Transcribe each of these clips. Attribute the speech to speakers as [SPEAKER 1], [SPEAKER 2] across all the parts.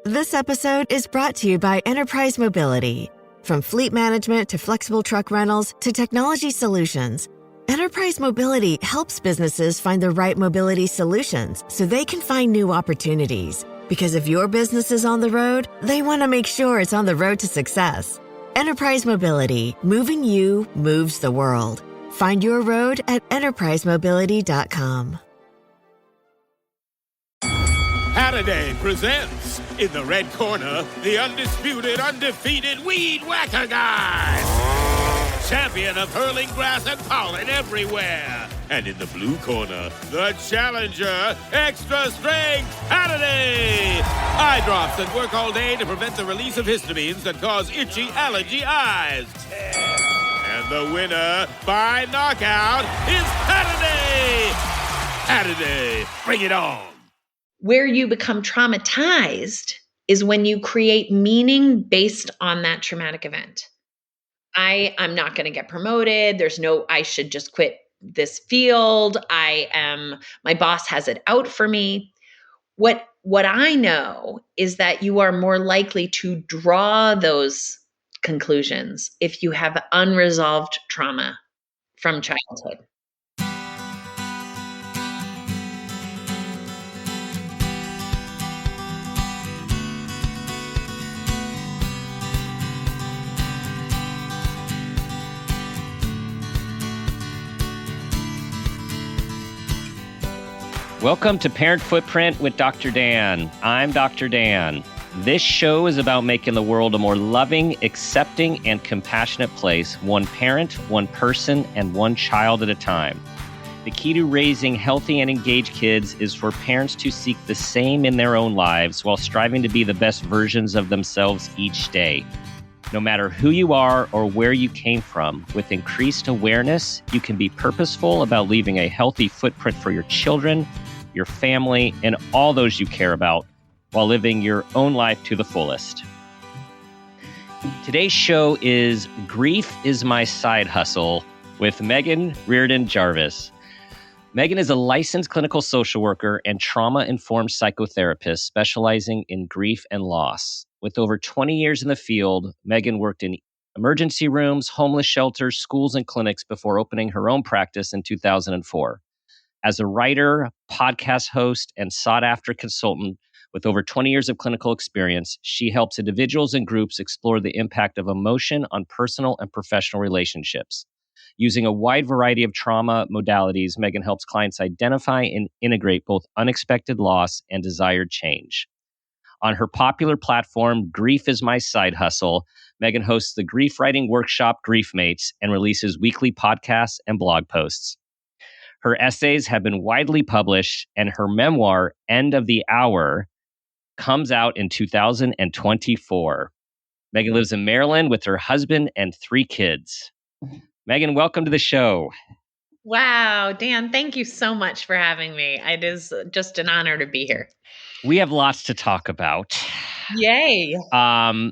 [SPEAKER 1] This episode is brought to you by Enterprise Mobility. From fleet management to flexible truck rentals to technology solutions, Enterprise Mobility helps businesses find the right mobility solutions so they can find new opportunities. Because if your business is on the road, they want to make sure it's on the road to success. Enterprise Mobility, moving you moves the world. Find your road at enterprisemobility.com.
[SPEAKER 2] Halliday presents, in the red corner, the undisputed, undefeated Weed Whacker Guy. Champion of hurling grass and pollen everywhere. And in the blue corner, the challenger, extra strength Halliday. Eye drops that work all day to prevent the release of histamines that cause itchy allergy eyes. And the winner by knockout is Halliday. Halliday, bring it on.
[SPEAKER 3] Where you become traumatized is when you create meaning based on that traumatic event. I'm not going to get promoted. There's no, I should just quit this field. My boss has it out for me. What I know is that you are more likely to draw those conclusions if you have unresolved trauma from childhood.
[SPEAKER 4] Welcome to Parent Footprint with Dr. Dan. I'm Dr. Dan. This show is about making the world a more loving, accepting, and compassionate place, one parent, one person, and one child at a time. The key to raising healthy and engaged kids is for parents to seek the same in their own lives while striving to be the best versions of themselves each day. No matter who you are or where you came from, with increased awareness, you can be purposeful about leaving a healthy footprint for your children, your family, and all those you care about while living your own life to the fullest. Today's show is Grief is My Side Hustle with Meghan Riordan Jarvis. Meghan is a licensed clinical social worker and trauma-informed psychotherapist specializing in grief and loss. With over 20 years in the field, Meghan worked in emergency rooms, homeless shelters, schools, and clinics before opening her own practice in 2004. As a writer, podcast host, and sought-after consultant with over 20 years of clinical experience, she helps individuals and groups explore the impact of emotion on personal and professional relationships. Using a wide variety of trauma modalities, Meghan helps clients identify and integrate both unexpected loss and desired change. On her popular platform, Grief is My Side Hustle, Meghan hosts the grief writing workshop Grief Mates and releases weekly podcasts and blog posts. Her essays have been widely published, and her memoir, End of the Hour, comes out in 2024. Meghan lives in Maryland with her husband and 3 kids. Meghan, welcome to the show.
[SPEAKER 3] Wow, Dan, thank you so much for having me. It is just an honor to be here.
[SPEAKER 4] We have lots to talk about.
[SPEAKER 3] Yay.
[SPEAKER 4] I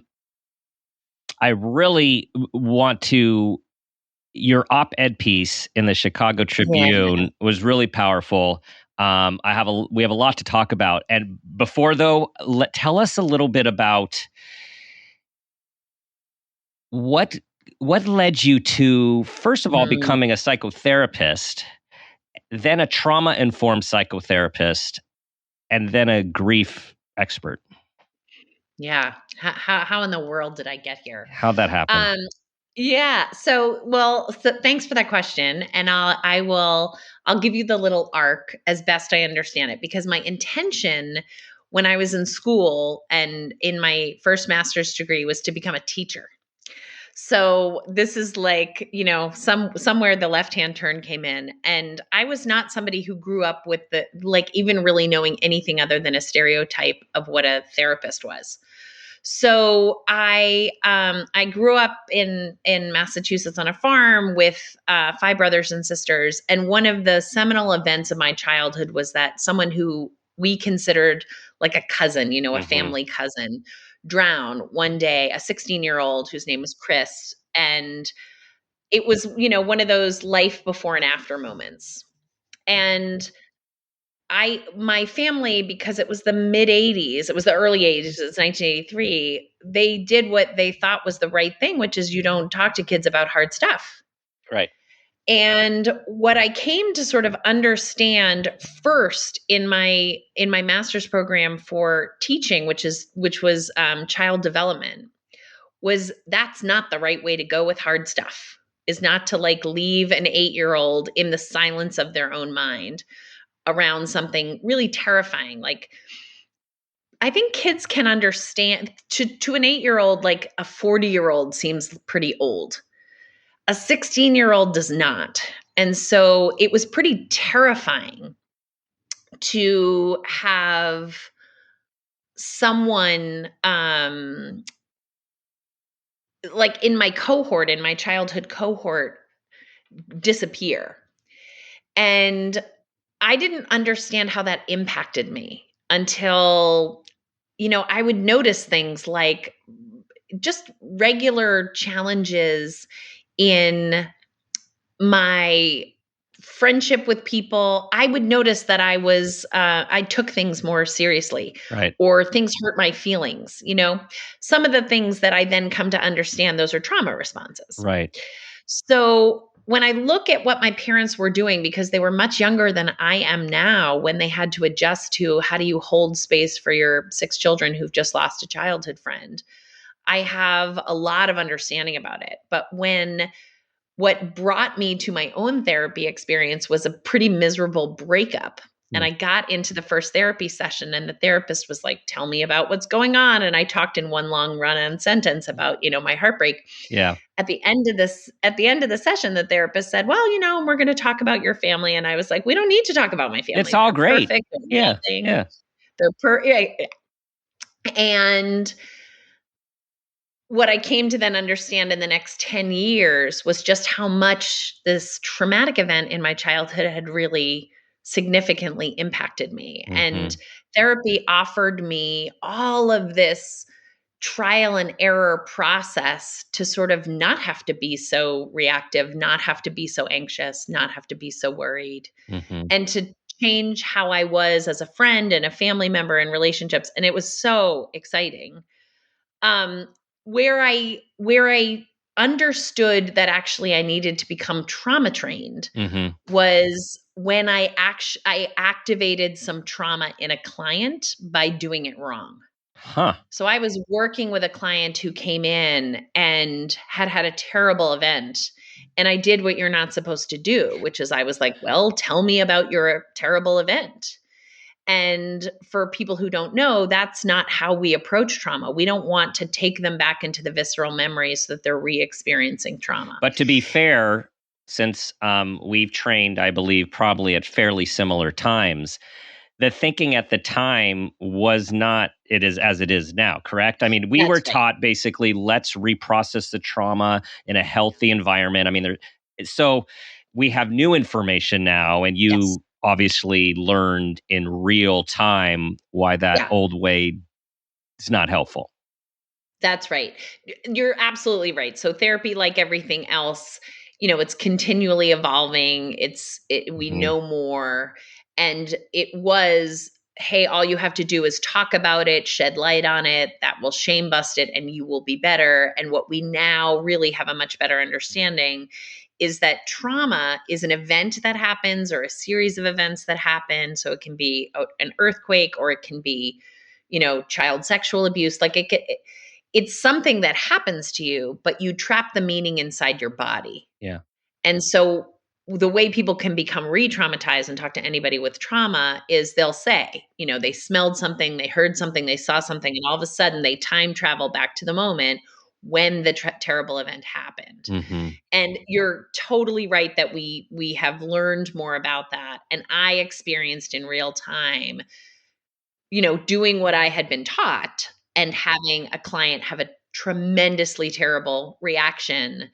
[SPEAKER 4] really want to, your op-ed piece in the Chicago Tribune was really powerful. We have a lot to talk about. And before though, tell us a little bit about what led you to, first of all, becoming a psychotherapist, then a trauma-informed psychotherapist, and then a grief expert.
[SPEAKER 3] Yeah. How in the world did I get here?
[SPEAKER 4] How'd that happen?
[SPEAKER 3] So thanks for that question. And I'll give you the little arc as best I understand it, because my intention when I was in school and in my first master's degree was to become a teacher. So this is like, somewhere the left-hand turn came in, and I was not somebody who grew up with even really knowing anything other than a stereotype of what a therapist was. So I grew up in Massachusetts on a farm with 5 brothers and sisters. And one of the seminal events of my childhood was that someone who we considered like a cousin, a family cousin, drown one day, a 16-year-old whose name was Chris. And it was, one of those life before and after moments. And my family, because it was the mid 80s, it was the early 80s, it's 1983, they did what they thought was the right thing, which is you don't talk to kids about hard stuff.
[SPEAKER 4] Right.
[SPEAKER 3] And what I came to sort of understand first in my master's program for teaching, which was child development, was that's not the right way to go with hard stuff. Is not to like leave an 8-year-old in the silence of their own mind around something really terrifying. Like, I think kids can understand to an 8-year-old, like a 40-year-old seems pretty old. A 16-year-old does not. And so it was pretty terrifying to have someone like in my cohort, in my childhood cohort, disappear. And I didn't understand how that impacted me until, I would notice things like just regular challenges in my friendship with people. I would notice that I took things more seriously,
[SPEAKER 4] Right.
[SPEAKER 3] or things hurt my feelings. Some of the things that I then come to understand, those are trauma responses.
[SPEAKER 4] Right.
[SPEAKER 3] So when I look at what my parents were doing, because they were much younger than I am now, when they had to adjust to how do you hold space for your 6 children who've just lost a childhood friend, I have a lot of understanding about it. But what brought me to my own therapy experience was a pretty miserable breakup. And I got into the first therapy session, and the therapist was like, tell me about what's going on. And I talked in one long run-on sentence about, my heartbreak.
[SPEAKER 4] Yeah.
[SPEAKER 3] At the end of the session, the therapist said, well, we're going to talk about your family. And I was like, we don't need to talk about my family.
[SPEAKER 4] It's all
[SPEAKER 3] They're
[SPEAKER 4] great.
[SPEAKER 3] Perfect.
[SPEAKER 4] Yeah.
[SPEAKER 3] Amazing.
[SPEAKER 4] Yeah.
[SPEAKER 3] They're And what I came to then understand in the next 10 years was just how much this traumatic event in my childhood had really significantly impacted me.
[SPEAKER 4] Mm-hmm.
[SPEAKER 3] And therapy offered me all of this trial and error process to sort of not have to be so reactive, not have to be so anxious, not have to be so worried,
[SPEAKER 4] Mm-hmm.
[SPEAKER 3] and to change how I was as a friend and a family member in relationships. And it was so exciting. Where I understood that actually I needed to become trauma trained
[SPEAKER 4] Mm-hmm.
[SPEAKER 3] was when I activated some trauma in a client by doing it wrong.
[SPEAKER 4] Huh.
[SPEAKER 3] So I was working with a client who came in and had a terrible event. And I did what you're not supposed to do, which is I was like, well, tell me about your terrible event. And for people who don't know, that's not how we approach trauma. We don't want to take them back into the visceral memories so that they're re-experiencing trauma.
[SPEAKER 4] But to be fair, since we've trained, I believe, probably at fairly similar times, the thinking at the time was not it is as it is now, correct? I mean, we
[SPEAKER 3] That's
[SPEAKER 4] were
[SPEAKER 3] right.
[SPEAKER 4] taught basically, let's reprocess the trauma in a healthy environment. I mean, so we have new information now, and you
[SPEAKER 3] Yes.
[SPEAKER 4] obviously learned in real time why that
[SPEAKER 3] Yeah.
[SPEAKER 4] old way is not helpful.
[SPEAKER 3] That's right. You're absolutely right. So therapy, like everything else, it's continually evolving. We
[SPEAKER 4] Mhm.
[SPEAKER 3] know more. And it was, hey, all you have to do is talk about it, shed light on it, that will shame bust it, and you will be better. And what we now really have a much better understanding is that trauma is an event that happens, or a series of events that happen. So it can be an earthquake, or it can be, child sexual abuse. Like it's something that happens to you, but you trap the meaning inside your body.
[SPEAKER 4] Yeah.
[SPEAKER 3] And so the way people can become re-traumatized and talk to anybody with trauma is they'll say, they smelled something, they heard something, they saw something, and all of a sudden they time travel back to the moment when the terrible event happened.
[SPEAKER 4] Mm-hmm.
[SPEAKER 3] And you're totally right that we have learned more about that. And I experienced in real time, doing what I had been taught and having a client have a tremendously terrible reaction,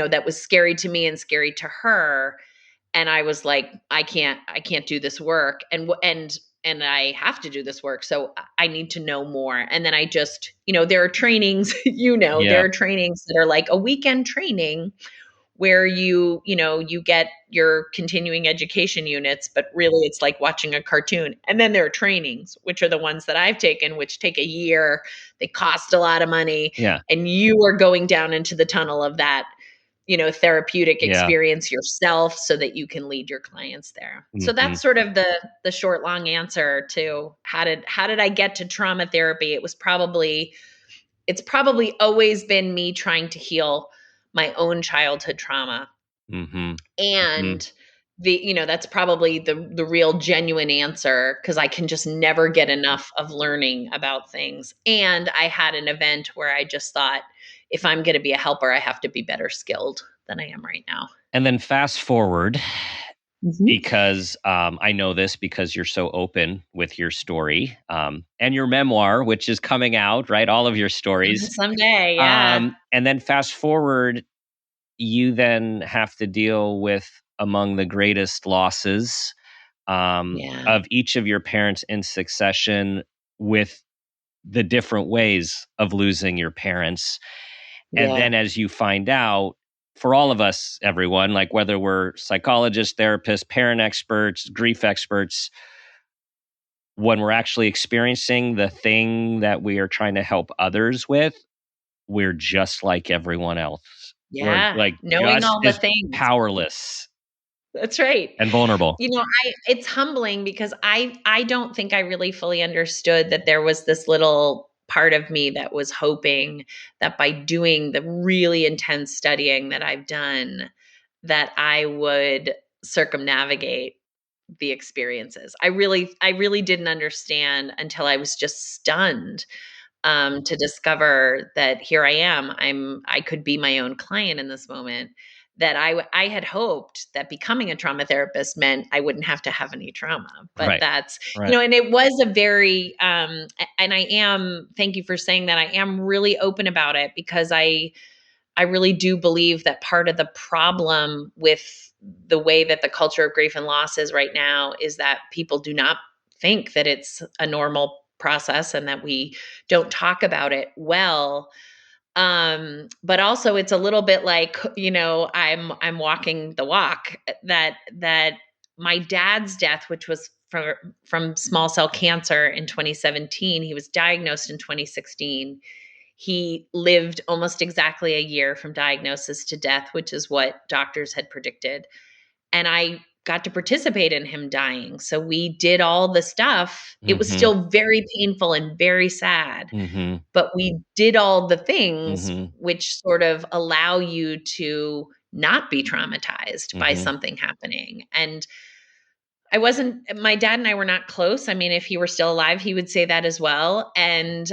[SPEAKER 3] that was scary to me and scary to her. And I was like, I can't do this work. And I have to do this work. So I need to know more. And then I just, there are trainings,
[SPEAKER 4] Yeah.
[SPEAKER 3] there are trainings that are like a weekend training where you get your continuing education units, but really it's like watching a cartoon. And then there are trainings, which are the ones that I've taken, which take a year. They cost a lot of money.
[SPEAKER 4] Yeah.
[SPEAKER 3] And you are going down into the tunnel of that, therapeutic
[SPEAKER 4] Yeah.
[SPEAKER 3] experience yourself so that you can lead your clients there. So
[SPEAKER 4] Mhm.
[SPEAKER 3] that's sort of the short, long answer to how did I get to trauma therapy? It's probably always been me trying to heal my own childhood trauma.
[SPEAKER 4] Mhm. Mhm.
[SPEAKER 3] And that's probably the real genuine answer, because I can just never get enough of learning about things. And I had an event where I just thought, if I'm going to be a helper, I have to be better skilled than I am right now.
[SPEAKER 4] And then fast forward,
[SPEAKER 3] Mhm.
[SPEAKER 4] because I know this because you're so open with your story, and your memoir, which is coming out, right? All of your stories.
[SPEAKER 3] Someday, yeah.
[SPEAKER 4] And then fast forward, you then have to deal with among the greatest losses
[SPEAKER 3] Yeah.
[SPEAKER 4] of each of your parents in succession, with the different ways of losing your parents. And
[SPEAKER 3] Yeah.
[SPEAKER 4] then as you find out, for all of us, everyone, like whether we're psychologists, therapists, parent experts, grief experts, when we're actually experiencing the thing that we are trying to help others with, we're just like everyone else. We're
[SPEAKER 3] Yeah.
[SPEAKER 4] like
[SPEAKER 3] Knowing
[SPEAKER 4] just
[SPEAKER 3] all the
[SPEAKER 4] as
[SPEAKER 3] things.
[SPEAKER 4] powerless
[SPEAKER 3] That's right.
[SPEAKER 4] and vulnerable.
[SPEAKER 3] It's humbling, because I don't think I really fully understood that there was this little part of me that was hoping that by doing the really intense studying that I've done, that I would circumnavigate the experiences. I really didn't understand until I was just stunned, to discover that here I am. I could be my own client in this moment. That I had hoped that becoming a trauma therapist meant I wouldn't have to have any trauma, but
[SPEAKER 4] Right.
[SPEAKER 3] that's
[SPEAKER 4] Right.
[SPEAKER 3] and it was a very and I am, thank you for saying that. I am really open about it, because I really do believe that part of the problem with the way that the culture of grief and loss is right now is that people do not think that it's a normal process, and that we don't talk about it well. But also it's a little bit like, I'm walking the walk, that my dad's death, which was from small cell cancer in 2017, he was diagnosed in 2016. He lived almost exactly a year from diagnosis to death, which is what doctors had predicted. And I got to participate in him dying. So we did all the stuff. It was
[SPEAKER 4] Mhm.
[SPEAKER 3] still very painful and very sad,
[SPEAKER 4] Mhm.
[SPEAKER 3] but we did all the things
[SPEAKER 4] Mhm.
[SPEAKER 3] which sort of allow you to not be traumatized by
[SPEAKER 4] Mhm.
[SPEAKER 3] something happening. And my dad and I were not close. I mean, if he were still alive, he would say that as well. And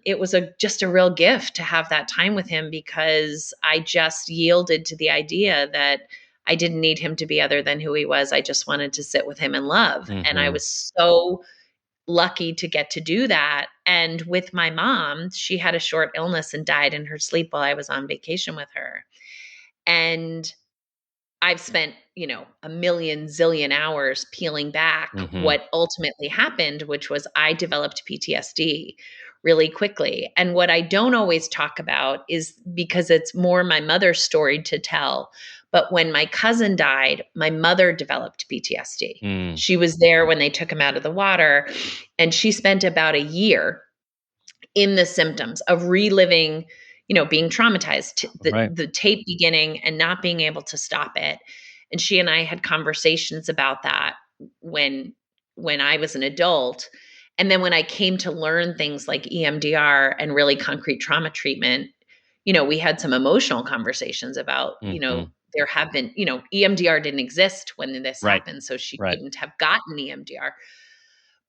[SPEAKER 3] it was just a real gift to have that time with him, because I just yielded to the idea that I didn't need him to be other than who he was. I just wanted to sit with him and love. And I
[SPEAKER 4] Mhm.
[SPEAKER 3] was so lucky to get to do that. And with my mom, she had a short illness and died in her sleep while I was on vacation with her. And I've spent, a million zillion hours peeling back
[SPEAKER 4] Mhm.
[SPEAKER 3] what ultimately happened, which was I developed PTSD really quickly. And what I don't always talk about is, because it's more my mother's story to tell. But when my cousin died, my mother developed PTSD.
[SPEAKER 4] Mm.
[SPEAKER 3] She was there when they took him out of the water, and she spent about a year in the symptoms of reliving, being traumatized,
[SPEAKER 4] Right.
[SPEAKER 3] the tape beginning and not being able to stop it. And she and I had conversations about that when I was an adult. And then when I came to learn things like EMDR and really concrete trauma treatment, we had some emotional conversations about,
[SPEAKER 4] Mhm.
[SPEAKER 3] there have been, EMDR didn't exist when this
[SPEAKER 4] Right.
[SPEAKER 3] happened, so she
[SPEAKER 4] Right.
[SPEAKER 3] couldn't have gotten EMDR.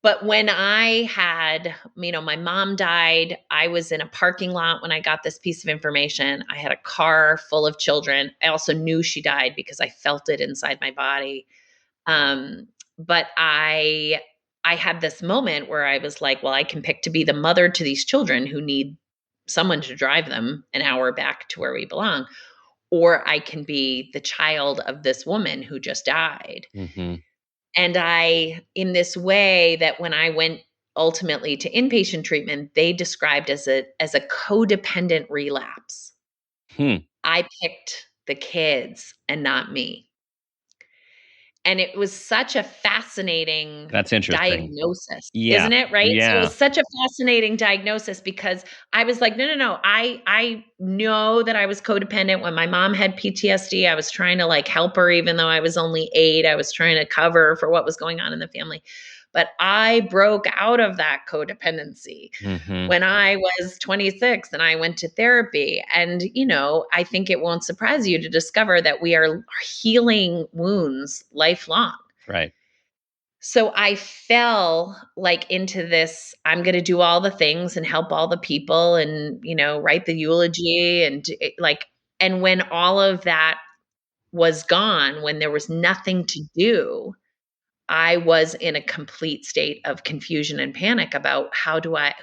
[SPEAKER 3] But when I had, my mom died, I was in a parking lot when I got this piece of information. I had a car full of children. I also knew she died because I felt it inside my body. But I had this moment where I was like, well, I can pick to be the mother to these children who need someone to drive them an hour back to where we belong, or I can be the child of this woman who just died.
[SPEAKER 4] Mhm.
[SPEAKER 3] And in this way, that when I went ultimately to inpatient treatment, they described as a codependent relapse.
[SPEAKER 4] Hmm.
[SPEAKER 3] I picked the kids and not me. And it was such a fascinating
[SPEAKER 4] That's interesting.
[SPEAKER 3] diagnosis,
[SPEAKER 4] Yeah.
[SPEAKER 3] isn't it? Right? So it
[SPEAKER 4] Yeah.
[SPEAKER 3] was such a fascinating diagnosis because I was like, no, no, no. I know that I was codependent when my mom had PTSD. I was trying to like help her, even though I was only 8. I was trying to cover for what was going on in the family. But I broke out of that codependency
[SPEAKER 4] Hmm.
[SPEAKER 3] when I was 26 and I went to therapy. And, I think it won't surprise you to discover that we are healing wounds lifelong.
[SPEAKER 4] Right.
[SPEAKER 3] So I fell like into this, I'm going to do all the things and help all the people and, write the eulogy and when all of that was gone, when there was nothing to do, I was in a complete state of confusion and panic about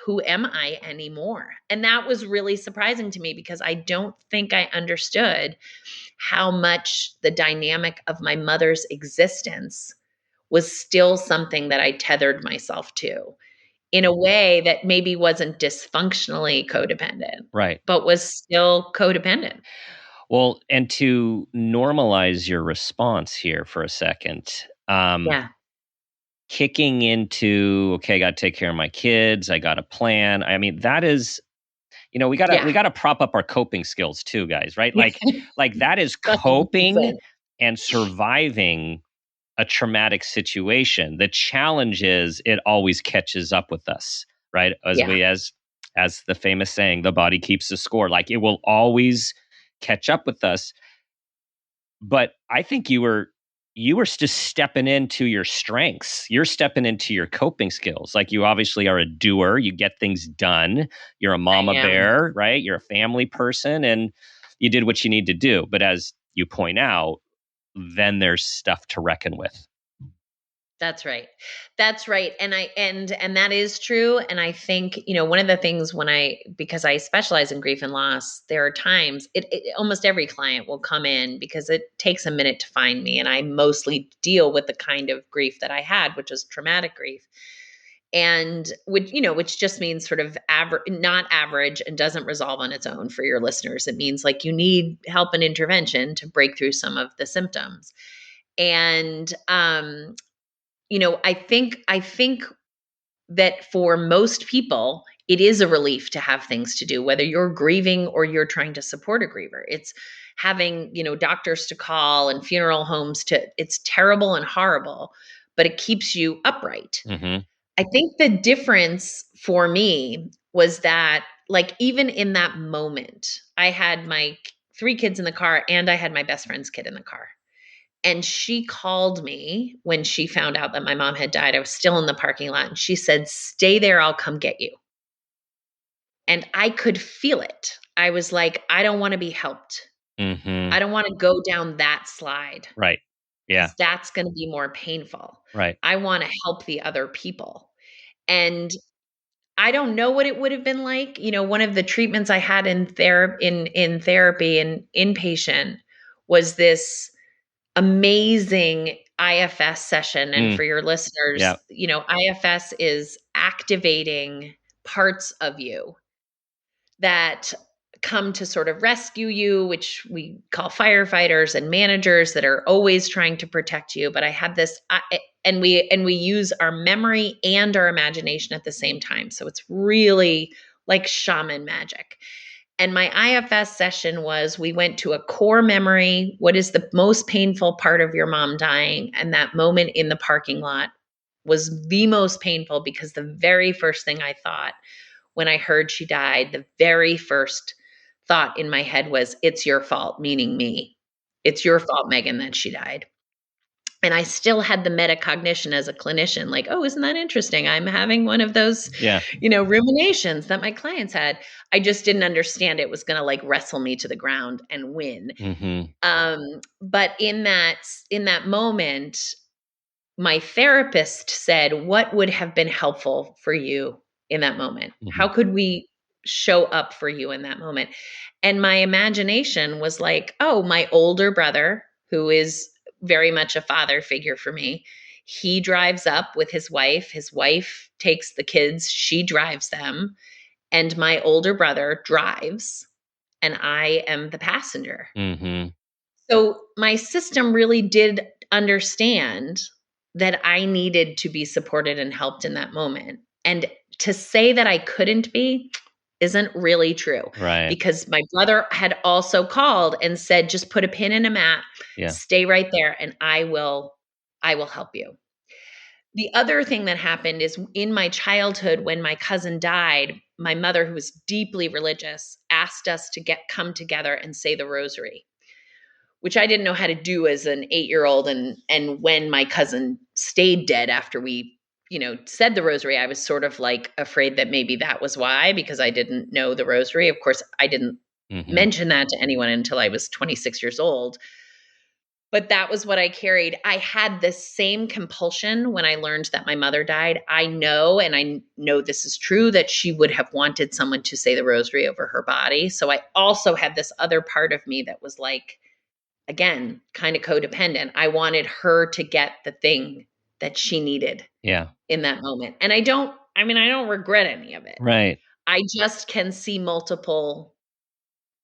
[SPEAKER 3] who am I anymore? And that was really surprising to me because I don't think I understood how much the dynamic of my mother's existence was still something that I tethered myself to in a way that maybe wasn't dysfunctionally codependent,
[SPEAKER 4] Right.
[SPEAKER 3] but was still codependent.
[SPEAKER 4] Well, and to normalize your response here for a second,
[SPEAKER 3] Yeah.
[SPEAKER 4] kicking into, okay, I got to take care of my kids. I got a plan. I mean, that is, we
[SPEAKER 3] Yeah.
[SPEAKER 4] gotta prop up our coping skills too, guys, right? Like that is coping
[SPEAKER 3] 100%.
[SPEAKER 4] and surviving a traumatic situation. The challenge is it always catches up with us, right?
[SPEAKER 3] Yeah.
[SPEAKER 4] As the famous saying, the body keeps the score. Like it will always catch up with us. But I think you were just stepping into your strengths. You're stepping into your coping skills. Like you obviously are a doer. You get things done. You're a
[SPEAKER 3] I
[SPEAKER 4] mama
[SPEAKER 3] am.
[SPEAKER 4] bear, right? You're a family person and you did what you need to do. But as you point out, then there's stuff to reckon with.
[SPEAKER 3] That's right. That's right. And that is true. And I think, one of the things because I specialize in grief and loss, there are times almost every client will come in because it takes a minute to find me. And I mostly deal with the kind of grief that I had, which is traumatic grief. And which just means sort of not average and doesn't resolve on its own for your listeners. It means like you need help and intervention to break through some of the symptoms. And I think that for most people, it is a relief to have things to do, whether you're grieving or you're trying to support a griever. It's having, doctors to call and funeral homes it's terrible and horrible, but it keeps you upright.
[SPEAKER 4] Mm-hmm.
[SPEAKER 3] I think the difference for me was that, like, even in that moment, I had my 3 kids in the car and I had my best friend's kid in the car. And she called me when she found out that my mom had died. I was still in the parking lot. And she said, "Stay there. I'll come get you." And I could feel it. I was like, I don't want to be helped.
[SPEAKER 4] Mm-hmm.
[SPEAKER 3] I don't want to go down that slide
[SPEAKER 4] Right. Yeah.
[SPEAKER 3] because that's going to be more painful.
[SPEAKER 4] Right.
[SPEAKER 3] I want to help the other people. And I don't know what it would have been like. One of the treatments I had in therapy and inpatient was this amazing IFS session. And
[SPEAKER 4] Mm.
[SPEAKER 3] for your listeners,
[SPEAKER 4] Yeah.
[SPEAKER 3] IFS is activating parts of you that come to sort of rescue you, which we call firefighters and managers that are always trying to protect you. But I had this, and we use our memory and our imagination at the same time. So it's really like shaman magic. And my IFS session was we went to a core memory. What is the most painful part of your mom dying? And that moment in the parking lot was the most painful because the very first thing I thought when I heard she died, the very first thought in my head was, "It's your fault," meaning me. "It's your fault, Meghan, that she died." And I still had the metacognition as a clinician, like, "Oh, isn't that interesting? I'm having one of those,
[SPEAKER 4] Yeah.
[SPEAKER 3] ruminations that my clients had." I just didn't understand it was gonna, like, wrestle me to the ground and win.
[SPEAKER 4] Mm-hmm.
[SPEAKER 3] But in that moment, my therapist said, "What would have been helpful for you in that moment?
[SPEAKER 4] Mm-hmm.
[SPEAKER 3] How could we show up for you in that moment?" And my imagination was like, "Oh, my older brother, who is very much a father figure for me, he drives up with his wife. His wife takes the kids, she drives them, and my older brother drives, and I am the passenger."
[SPEAKER 4] Mm-hmm.
[SPEAKER 3] So my system really did understand that I needed to be supported and helped in that moment. And to say that I couldn't be isn't really true,
[SPEAKER 4] Right.
[SPEAKER 3] because my brother had also called and said, just put a pin in a mat,
[SPEAKER 4] Yeah.
[SPEAKER 3] stay right there, and I will help you. The other thing that happened is in my childhood, when my cousin died, my mother, who was deeply religious, asked us to come together and say the rosary, which I didn't know how to do as an 8-year-old. And when my cousin stayed dead after we, said the rosary, I was sort of like afraid that maybe that was why, because I didn't know the rosary. Of course, I didn't
[SPEAKER 4] Hmm.
[SPEAKER 3] mention that to anyone until I was 26 years old. But that was what I carried. I had this same compulsion when I learned that my mother died. I know, and I know this is true, that she would have wanted someone to say the rosary over her body. So I also had this other part of me that was like, again, kind of codependent. I wanted her to get the thing that she needed
[SPEAKER 4] Yeah.
[SPEAKER 3] in that moment. And I don't regret any of it.
[SPEAKER 4] Right.
[SPEAKER 3] I just can see multiple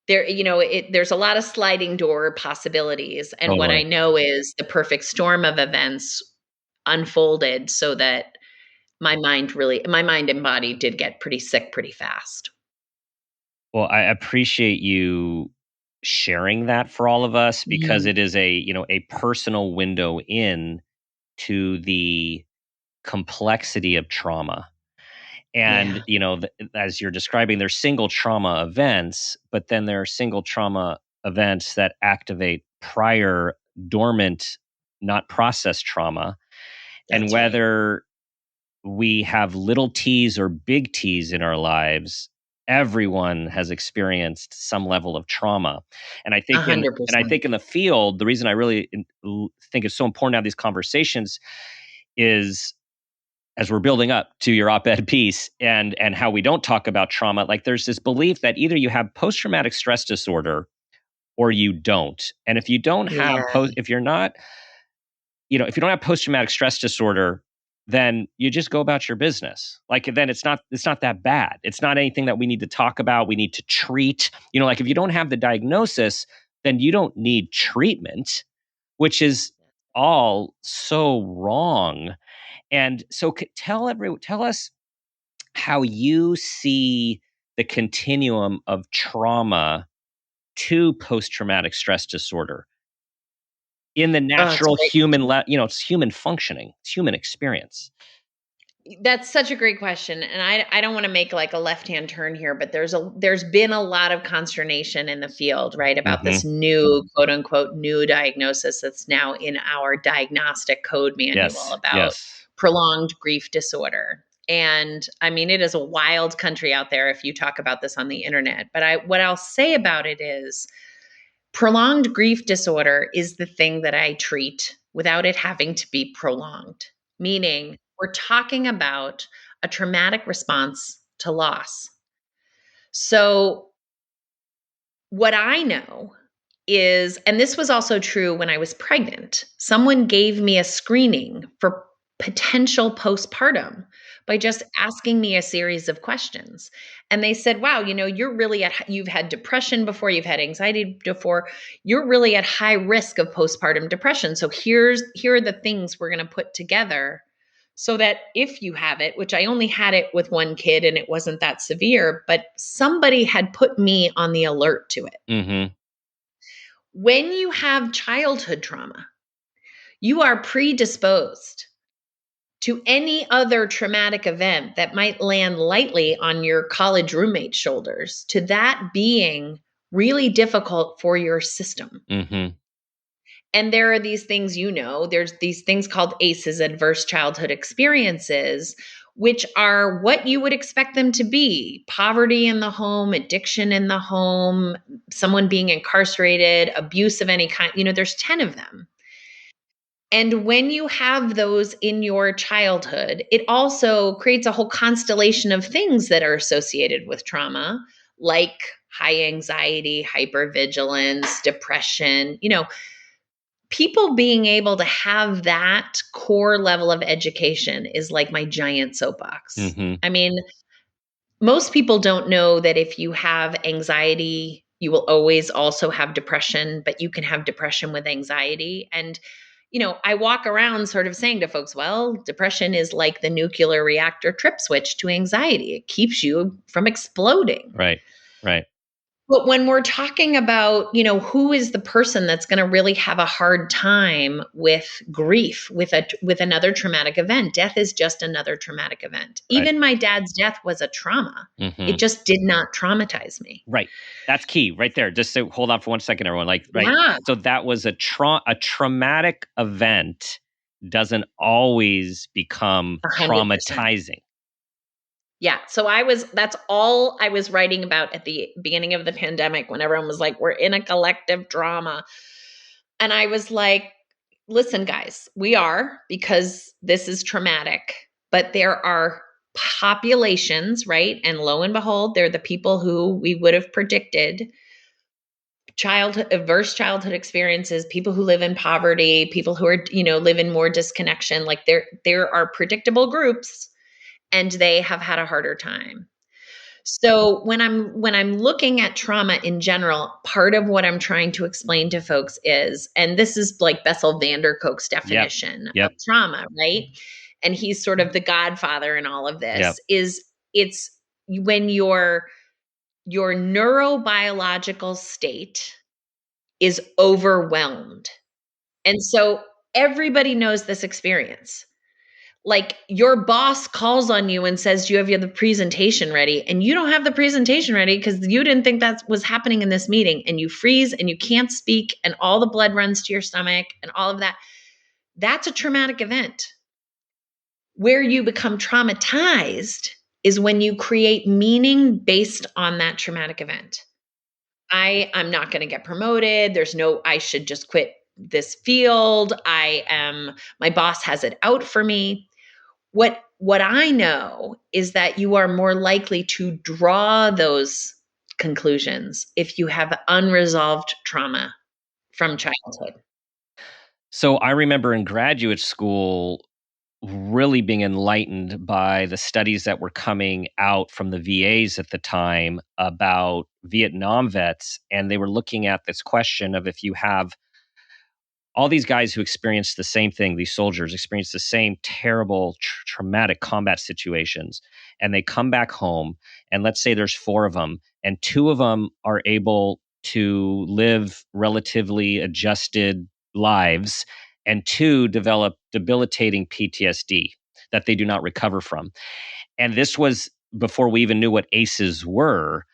[SPEAKER 3] there's a lot of sliding door possibilities. And what I
[SPEAKER 4] Totally.
[SPEAKER 3] know is the perfect storm of events unfolded so that my mind and body did get pretty sick pretty fast.
[SPEAKER 4] Well, I appreciate you sharing that for all of us, because
[SPEAKER 3] Mhm.
[SPEAKER 4] it is a personal window in to the complexity of trauma. And,
[SPEAKER 3] Yeah,
[SPEAKER 4] as you're describing, there's single trauma events, but then there are single trauma events that activate prior dormant, not processed trauma. And
[SPEAKER 3] that's right.
[SPEAKER 4] whether we have little t's or big t's in our lives, everyone has experienced some level of trauma. And I think in and I
[SPEAKER 3] 100%.
[SPEAKER 4] think in the field, the reason I really think it's so important to have these conversations is, as we're building up to your op-ed piece, and how we don't talk about trauma, like there's this belief that either you have post-traumatic stress disorder or you don't. And if you don't have
[SPEAKER 3] Yeah,
[SPEAKER 4] if you're not, if you don't have post-traumatic stress disorder, then you just go about your business. Like, then it's not that bad. It's not anything that we need to talk about, we need to treat. Like, if you don't have the diagnosis, then you don't need treatment, which is all so wrong. And so tell us how you see the continuum of trauma to post-traumatic stress disorder in the
[SPEAKER 3] oh, it's a
[SPEAKER 4] natural
[SPEAKER 3] great
[SPEAKER 4] human
[SPEAKER 3] question.
[SPEAKER 4] it's human functioning, it's human experience.
[SPEAKER 3] That's such a great question, and I don't want to make like a left-hand turn here, but there's been a lot of consternation in the field, right, about
[SPEAKER 4] Hmm.
[SPEAKER 3] this new, quote unquote, new diagnosis that's now in our diagnostic code manual
[SPEAKER 4] Yes,
[SPEAKER 3] about
[SPEAKER 4] yes.
[SPEAKER 3] prolonged grief disorder. And I mean, it is a wild country out there if you talk about this on the internet. But what I'll say about it is prolonged grief disorder is the thing that I treat without it having to be prolonged, meaning we're talking about a traumatic response to loss. So, what I know is, and this was also true when I was pregnant, someone gave me a screening for potential postpartum by just asking me a series of questions. And they said, wow, you've had depression before, you've had anxiety before, you're really at high risk of postpartum depression. So here are the things we're going to put together so that if you have it, which I only had it with one kid and it wasn't that severe, but somebody had put me on the alert to it.
[SPEAKER 4] Hmm.
[SPEAKER 3] When you have childhood trauma, you are predisposed to any other traumatic event that might land lightly on your college roommate's shoulders, to that being really difficult for your system.
[SPEAKER 4] Hmm.
[SPEAKER 3] And there are these things, there's these things called ACEs, adverse childhood experiences, which are what you would expect them to be: poverty in the home, addiction in the home, someone being incarcerated, abuse of any kind. There's 10 of them. And when you have those in your childhood, it also creates a whole constellation of things that are associated with trauma, like high anxiety, hypervigilance, depression. People being able to have that core level of education is like my giant soapbox.
[SPEAKER 4] Hmm.
[SPEAKER 3] I mean, most people don't know that if you have anxiety You will always also have depression, but you can have depression with anxiety. And, I walk around sort of saying to folks, well, depression is like the nuclear reactor trip switch to anxiety. It keeps you from exploding.
[SPEAKER 4] Right. Right.
[SPEAKER 3] But when we're talking about, who is the person that's going to really have a hard time with grief, with another traumatic event, death is just another traumatic event.
[SPEAKER 4] Right.
[SPEAKER 3] Even my dad's death was a trauma.
[SPEAKER 4] Mm-hmm.
[SPEAKER 3] It just did not traumatize me.
[SPEAKER 4] Right. That's key right there. Just so hold on for 1 second, everyone. Right.
[SPEAKER 3] Yeah.
[SPEAKER 4] So that was a traumatic event doesn't always become
[SPEAKER 3] 100%.
[SPEAKER 4] traumatizing.
[SPEAKER 3] Yeah. So that's all I was writing about at the beginning of the pandemic when everyone was like, we're in a collective trauma. And I was like, listen, guys, we are, because this is traumatic, but there are populations, right? And lo and behold, they're the people who we would have predicted adverse childhood experiences, people who live in poverty, people who are, live in more disconnection. Like there are predictable groups, and they have had a harder time. So when I'm looking at trauma in general, part of what I'm trying to explain to folks is, and this is like Bessel van der Kolk's definition of trauma, right? And he's sort of the godfather in all of this, is it's when your neurobiological state is overwhelmed. And so everybody knows this experience. Like your boss calls on you and says, you have the presentation ready, and you don't have the presentation ready because you didn't think that was happening in this meeting, and you freeze and you can't speak and all the blood runs to your stomach and all of that. That's a traumatic event. Where you become traumatized is when you create meaning based on that traumatic event. I'm not going to get promoted. I should just quit this field. My boss has it out for me. What I know is that you are more likely to draw those conclusions if you have unresolved trauma from childhood.
[SPEAKER 4] So I remember in graduate school really being enlightened by the studies that were coming out from the VAs at the time about Vietnam vets. And they were looking at this question of, if you have all these guys who experienced the same thing, these soldiers experienced the same terrible, traumatic combat situations, and they come back home, and let's say there's 4 of them, and 2 of them are able to live relatively adjusted lives, and 2 develop debilitating PTSD that they do not recover from. And this was before we even knew what ACEs were.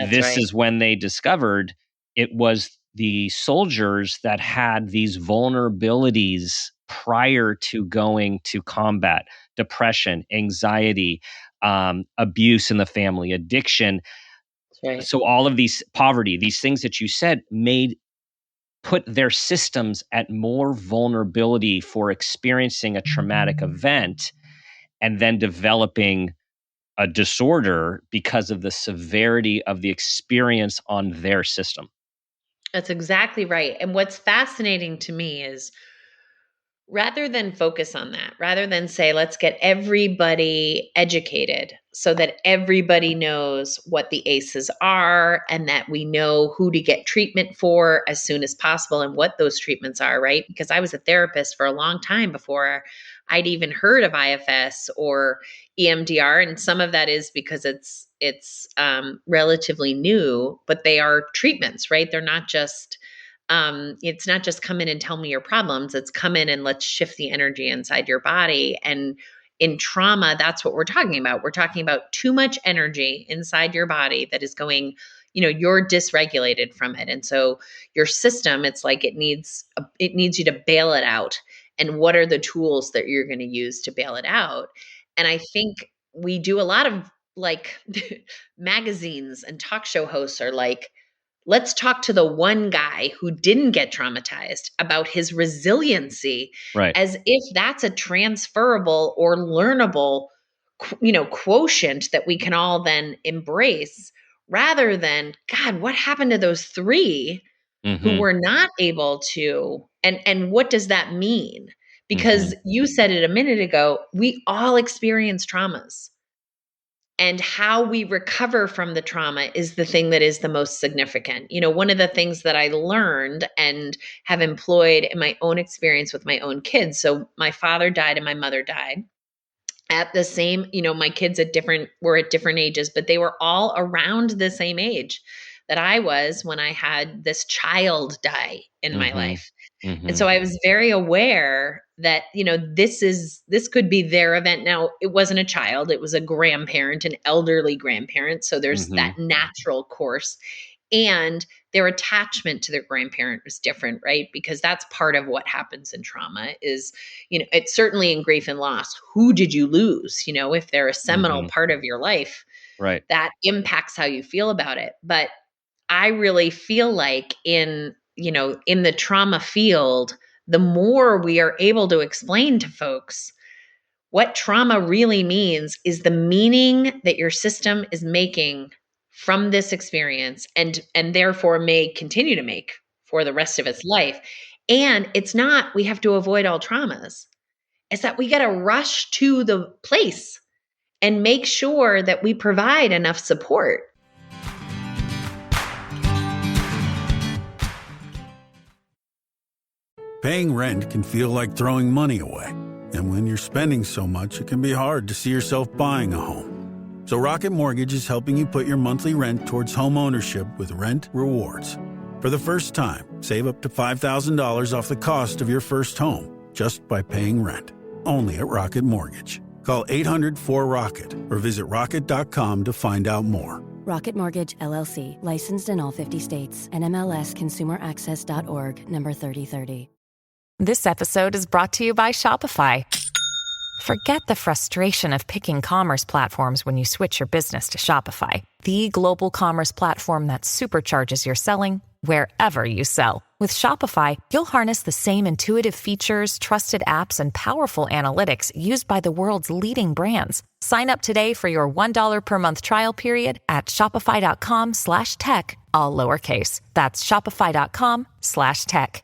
[SPEAKER 4] This is when they discovered it was the soldiers that had these vulnerabilities prior to going to combat: depression, anxiety, abuse in the family, addiction. So all of these, poverty, these things that you said, put their systems at more vulnerability for experiencing a traumatic event and then developing a disorder because of the severity of the experience on their system.
[SPEAKER 3] That's exactly right. And what's fascinating to me is, rather than focus on that, rather than say, let's get everybody educated so that everybody knows what the ACEs are and that we know who to get treatment for as soon as possible and what those treatments are, right? Because I was a therapist for a long time before I'd even heard of IFS or EMDR. And some of that is because it's relatively new, but they are treatments, right? They're not just it's not just come in and tell me your problems. It's come in and let's shift the energy inside your body. And in trauma, that's what we're talking about. We're talking about too much energy inside your body that is going, you're dysregulated from it. And so your system, it's like it needs you to bail it out. And what are the tools that you're going to use to bail it out? And I think we do a lot of like magazines and talk show hosts are like, let's talk to the one guy who didn't get traumatized about his resiliency,
[SPEAKER 4] right,
[SPEAKER 3] as if that's a transferable or learnable, quotient that we can all then embrace, rather than, God, what happened to those 3 who were not able to, and what does that mean? Because you said it a minute ago, we all experience traumas. And how we recover from the trauma is the thing that is the most significant. One of the things that I learned and have employed in my own experience with my own kids. So my father died and my mother died at the same, my kids were at different ages, but they were all around the same age that I was when I had this child die in my life. And so I was very aware that, this could be their event. Now, it wasn't a child, it was a grandparent, an elderly grandparent. So there's that natural course. And their attachment to their grandparent was different, right? Because that's part of what happens in trauma is, it's certainly in grief and loss. Who did you lose? If they're a seminal part of your life,
[SPEAKER 4] right,
[SPEAKER 3] that impacts how you feel about it. But I really feel like in the trauma field, the more we are able to explain to folks what trauma really means is the meaning that your system is making from this experience and therefore may continue to make for the rest of its life. And it's not we have to avoid all traumas. It's that we got to rush to the place and make sure that we provide enough support.
[SPEAKER 5] Paying rent can feel like throwing money away. And when you're spending so much, it can be hard to see yourself buying a home. So Rocket Mortgage is helping you put your monthly rent towards home ownership with Rent Rewards. For the first time, save up to $5,000 off the cost of your first home just by paying rent. Only at Rocket Mortgage. Call 800-4ROCKET or visit rocket.com to find out more.
[SPEAKER 6] Rocket Mortgage, LLC. Licensed in all 50 states. NMLSConsumerAccess.org. Number 3030.
[SPEAKER 7] This episode is brought to you by Shopify. Forget the frustration of picking commerce platforms when you switch your business to Shopify, the global commerce platform that supercharges your selling wherever you sell. With Shopify, you'll harness the same intuitive features, trusted apps, and powerful analytics used by the world's leading brands. Sign up today for your $1 per month trial period at shopify.com/tech, all lowercase. That's shopify.com/tech.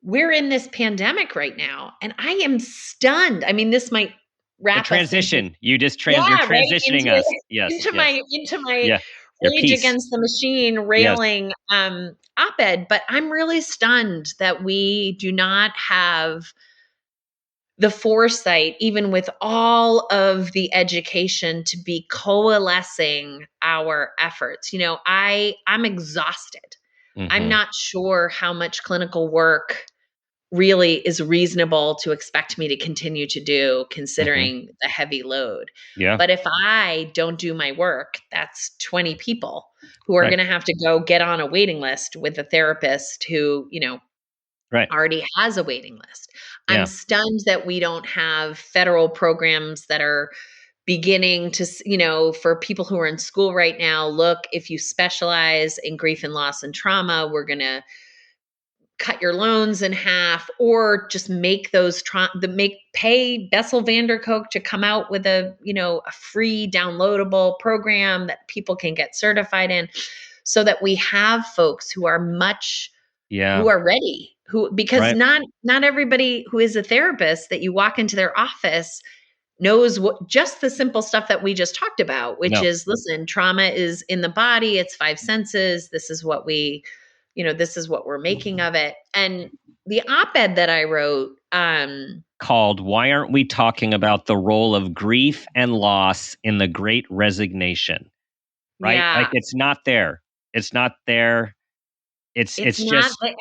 [SPEAKER 3] We're in this pandemic right now, and I am stunned. I mean, this might wrap
[SPEAKER 4] the transition. You're transitioning
[SPEAKER 3] right?
[SPEAKER 4] us. Yes.
[SPEAKER 3] Into my
[SPEAKER 4] Your
[SPEAKER 3] Rage
[SPEAKER 4] piece.
[SPEAKER 3] Against the Machine railing op-ed. But I'm really stunned that we do not have the foresight, even with all of the education, to be coalescing our efforts. I'm exhausted. I'm not sure how much clinical work really is reasonable to expect me to continue to do considering the heavy load.
[SPEAKER 4] Yeah.
[SPEAKER 3] But if I don't do my work, that's 20 people who are going to have to go get on a waiting list with a therapist who, already has a waiting list. I'm stunned that we don't have federal programs that are beginning to, for people who are in school right now, look, if you specialize in grief and loss and trauma, we're going to cut your loans in half, or just make those pay Bessel van der Kolk to come out with a free downloadable program that people can get certified in, so that we have folks who are who are ready, because not everybody who is a therapist that you walk into their office knows just the simple stuff that we just talked about, which is, listen, trauma is in the body. It's 5 senses. This is what this is what we're making of it. And the op-ed that I wrote
[SPEAKER 4] called "Why Aren't We Talking About the Role of Grief and Loss in the Great Resignation?" Right?
[SPEAKER 3] Yeah.
[SPEAKER 4] Like, it's not there. It's not there. It's just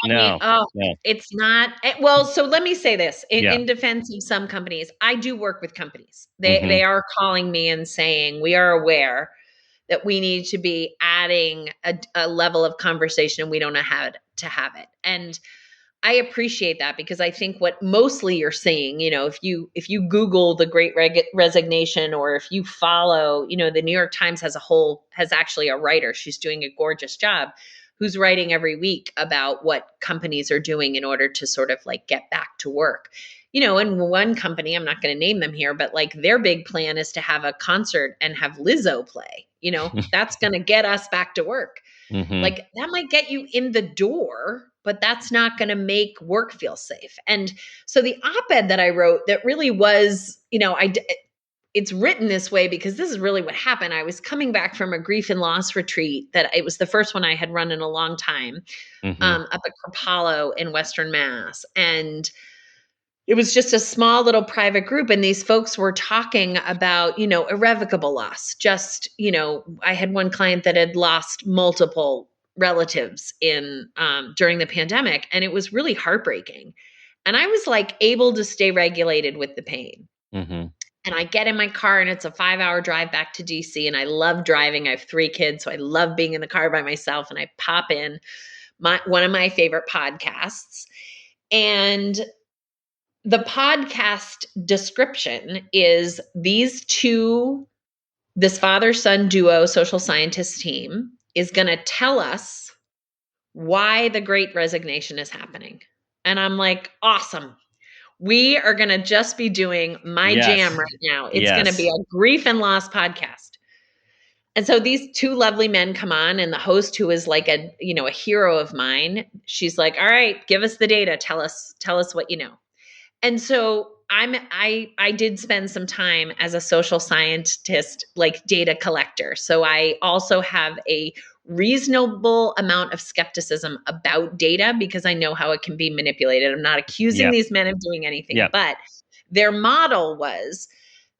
[SPEAKER 4] no.
[SPEAKER 3] It's not. Well, so let me say this in defense of some companies. I do work with companies. They are calling me and saying, we are aware that we need to be adding a level of conversation, and we don't know how to have it. And I appreciate that, because I think what mostly you're seeing, if you Google the Great Resignation, or if you follow, the New York Times has actually a writer, she's doing a gorgeous job, who's writing every week about what companies are doing in order to sort of like get back to work. In one company, I'm not going to name them here, but like their big plan is to have a concert and have Lizzo play. That's going to get us back to work.
[SPEAKER 4] Mm-hmm.
[SPEAKER 3] Like that might get you in the door, but that's not going to make work feel safe. And so the op-ed that I wrote that really was, it's written this way because this is really what happened. I was coming back from a grief and loss retreat that it was the first one I had run in a long time,
[SPEAKER 4] Mm-hmm.
[SPEAKER 3] up at Crapalo in Western Mass. And it was just a small little private group. And these folks were talking about, irrevocable loss. Just, I had one client that had lost multiple relatives during the pandemic. And it was really heartbreaking. And I was like able to stay regulated with the pain.
[SPEAKER 4] Mm-hmm.
[SPEAKER 3] And I get in my car and it's a 5-hour drive back to DC. And I love driving. I have 3 kids. So I love being in the car by myself. And I pop in one of my favorite podcasts. And the podcast description is this father-son duo social scientist team is going to tell us why the great resignation is happening. And I'm like, awesome. We are going to just be doing my jam right now. It's going to be a grief and loss podcast. And so these 2 lovely men come on, and the host, who is like a hero of mine, she's like, all right, give us the data. Tell us what you know. And so I did spend some time as a social scientist, like data collector. So I also have a reasonable amount of skepticism about data because I know how it can be manipulated. I'm not accusing these men of doing anything, but their model was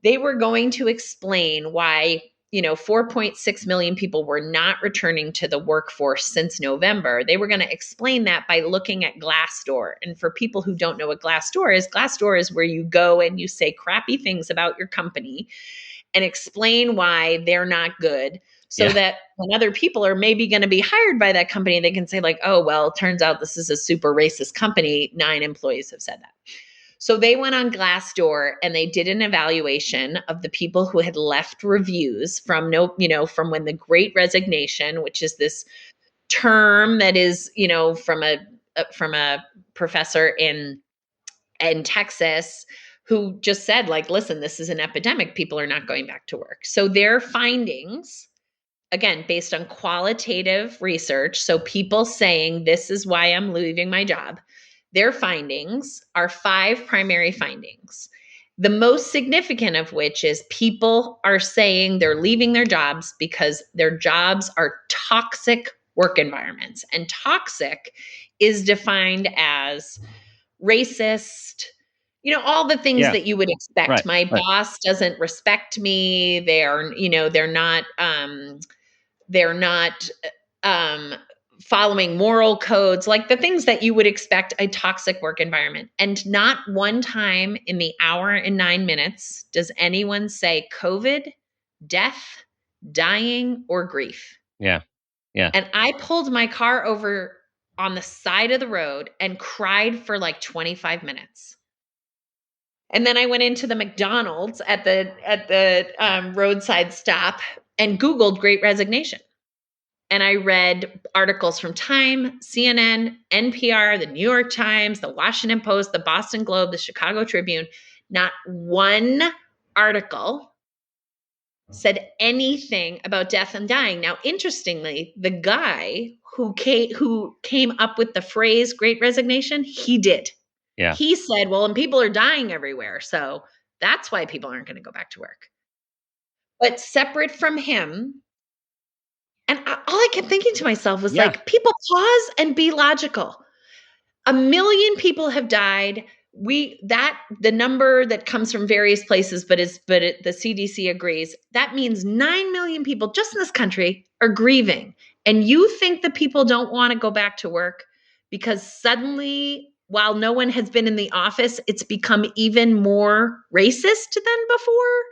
[SPEAKER 3] they were going to explain why 4.6 million people were not returning to the workforce since November. They were going to explain that by looking at Glassdoor. And for people who don't know what Glassdoor is where you go and you say crappy things about your company and explain why they're not good, so that when other people are maybe going to be hired by that company, they can say like, oh, well, turns out this is a super racist company. 9 employees have said that. So they went on Glassdoor and they did an evaluation of the people who had left reviews from when the Great Resignation, which is this term that is, from a professor in Texas who just said like, listen, this is an epidemic. People are not going back to work. So their findings, again, based on qualitative research, so people saying this is why I'm leaving my job. Their findings are 5 primary findings. The most significant of which is people are saying they're leaving their jobs because their jobs are toxic work environments. And toxic is defined as racist, all the things that you would expect.
[SPEAKER 4] Right,
[SPEAKER 3] My boss doesn't respect me. They're not following moral codes, like the things that you would expect a toxic work environment. And not one time in the hour and 9 minutes does anyone say COVID, death, dying, or grief.
[SPEAKER 4] Yeah.
[SPEAKER 3] And I pulled my car over on the side of the road and cried for like 25 minutes. And then I went into the McDonald's at the roadside stop and Googled Great Resignation. And I read articles from Time, CNN, NPR, the New York Times, the Washington Post, the Boston Globe, the Chicago Tribune. Not one article said anything about death and dying. Now, interestingly, the guy who came up with the phrase Great Resignation, he did.
[SPEAKER 4] Yeah.
[SPEAKER 3] He said, well, and people are dying everywhere. So that's why people aren't going to go back to work. But separate from him, and all I kept thinking to myself was like, people pause and be logical. 1 million people have died. The number that comes from various places, but the CDC agrees, that means 9 million people just in this country are grieving. And you think that people don't want to go back to work because suddenly, while no one has been in the office, it's become even more racist than before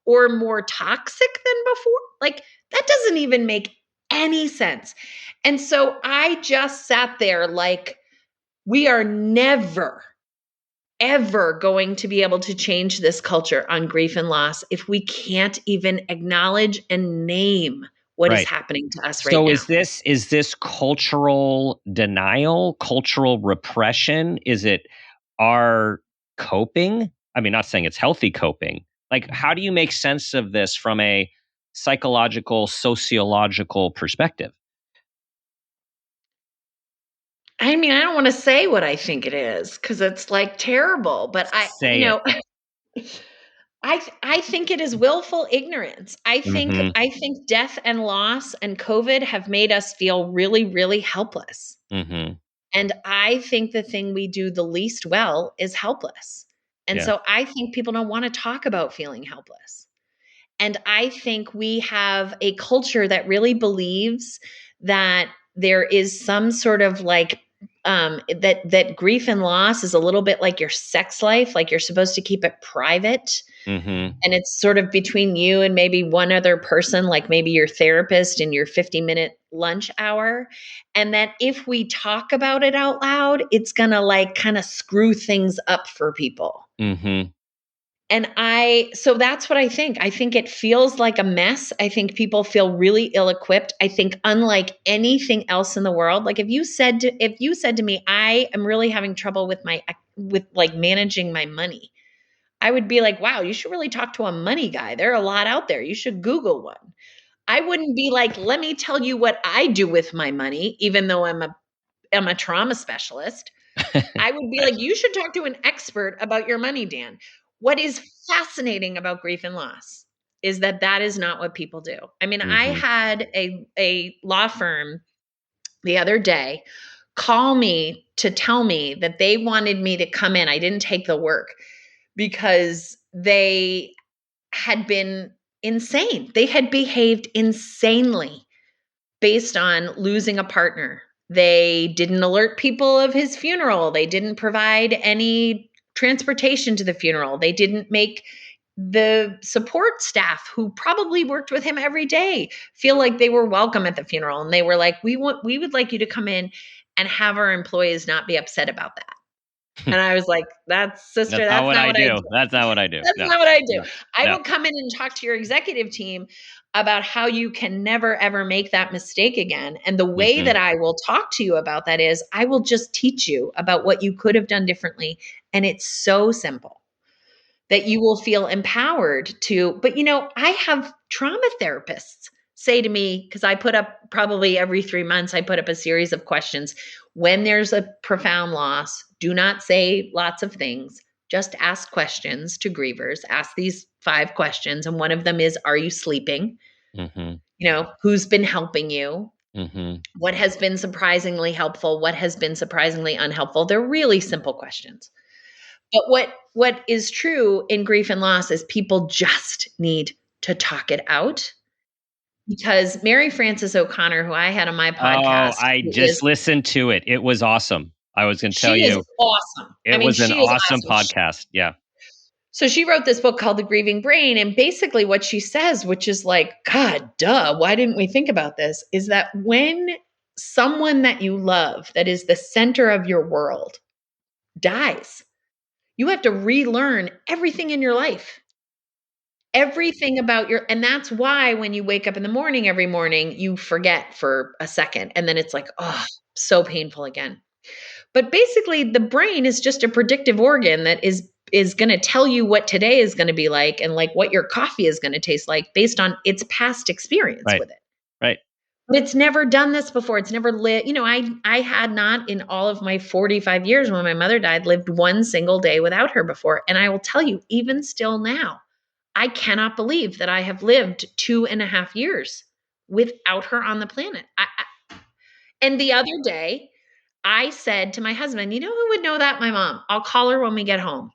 [SPEAKER 3] or more toxic than before? Like, that doesn't even make any sense. And so I just sat there like, we are never, ever going to be able to change this culture on grief and loss if we can't even acknowledge and name what is happening to us right now.
[SPEAKER 4] So is this cultural denial, cultural repression? Is it our coping? I mean, not saying it's healthy coping. Like, how do you make sense of this from a psychological, sociological perspective?
[SPEAKER 3] I mean, I don't want to say what I think it is because it's like terrible, but
[SPEAKER 4] Say it.
[SPEAKER 3] I think it is willful ignorance.
[SPEAKER 4] Mhm.
[SPEAKER 3] I think death and loss and COVID have made us feel really, really helpless.
[SPEAKER 4] Mhm.
[SPEAKER 3] And I think the thing we do the least well is helpless. And
[SPEAKER 4] Yeah.
[SPEAKER 3] so I think people don't want to talk about feeling helpless. And I think we have a culture that really believes that there is some sort of like that grief and loss is a little bit like your sex life, like you're supposed to keep it private.
[SPEAKER 4] Mhm.
[SPEAKER 3] And it's sort of between you and maybe one other person, like maybe your therapist in your 50-minute lunch hour. And that if we talk about it out loud, it's going to like kind of screw things up for people.
[SPEAKER 4] Mhm.
[SPEAKER 3] And so that's what I think. I think it feels like a mess. I think people feel really ill-equipped. I think unlike anything else in the world, like if you said to me, I am really having trouble with like managing my money, I would be like, wow, you should really talk to a money guy. There are a lot out there. You should Google one. I wouldn't be like, let me tell you what I do with my money, even though I'm a trauma specialist. I would be like, you should talk to an expert about your money, Dan. What is fascinating about grief and loss is that is not what people do. I mean, I
[SPEAKER 4] Mhm.
[SPEAKER 3] had a law firm the other day call me to tell me that they wanted me to come in. I didn't take the work because they had been insane. They had behaved insanely based on losing a partner. They didn't alert people of his funeral. They didn't provide any transportation to the funeral. They didn't make the support staff who probably worked with him every day feel like they were welcome at the funeral. And they were like, we would like you to come in and have our employees not be upset about that. And I was like,
[SPEAKER 4] That's not
[SPEAKER 3] that's
[SPEAKER 4] what
[SPEAKER 3] not
[SPEAKER 4] I
[SPEAKER 3] what I
[SPEAKER 4] do.
[SPEAKER 3] do.
[SPEAKER 4] That's not what I do.
[SPEAKER 3] That's
[SPEAKER 4] No.
[SPEAKER 3] not what I do.
[SPEAKER 4] No.
[SPEAKER 3] I
[SPEAKER 4] No.
[SPEAKER 3] will come in and talk to your executive team about how you can never, ever make that mistake again. And the way
[SPEAKER 4] Mhm.
[SPEAKER 3] that I will talk to you about that is I will just teach you about what you could have done differently. And it's so simple that you will feel empowered to. But, I have trauma therapists say to me, because I put up probably every 3 months, I put up a series of questions. When there's a profound loss, do not say lots of things. Just ask questions to grievers. Ask these 5 questions. And one of them is, are you sleeping?
[SPEAKER 4] Mhm.
[SPEAKER 3] Who's been helping you?
[SPEAKER 4] Mhm.
[SPEAKER 3] What has been surprisingly helpful? What has been surprisingly unhelpful? They're really simple questions. But what is true in grief and loss is people just need to talk it out, because Mary Frances O'Connor, who I had on my
[SPEAKER 4] Oh,
[SPEAKER 3] podcast,
[SPEAKER 4] I just listened to it. It was awesome. I was gonna tell
[SPEAKER 3] she is
[SPEAKER 4] you,
[SPEAKER 3] awesome. I
[SPEAKER 4] it
[SPEAKER 3] mean,
[SPEAKER 4] was an
[SPEAKER 3] she is
[SPEAKER 4] awesome
[SPEAKER 3] awesome.
[SPEAKER 4] podcast. Yeah.
[SPEAKER 3] So she wrote this book called The Grieving Brain. And basically what she says, which is like, God, duh, why didn't we think about this? Is that when someone that you love, that is the center of your world, dies, you have to relearn everything in your life. Everything about and that's why when you wake up in the morning every morning, you forget for a second. And then it's like, oh, so painful again. But basically, the brain is just a predictive organ that is going to tell you what today is going to be like and like what your coffee is going to taste like based on its past experience
[SPEAKER 4] Right.
[SPEAKER 3] with it.
[SPEAKER 4] Right.
[SPEAKER 3] But it's never done this before. It's never lived. I had not in all of my 45 years when my mother died lived one single day without her before. And I will tell you, even still now, I cannot believe that I have lived 2.5 years without her on the planet. And the other day, I said to my husband, you know who would know that? My mom. I'll call her when we get home.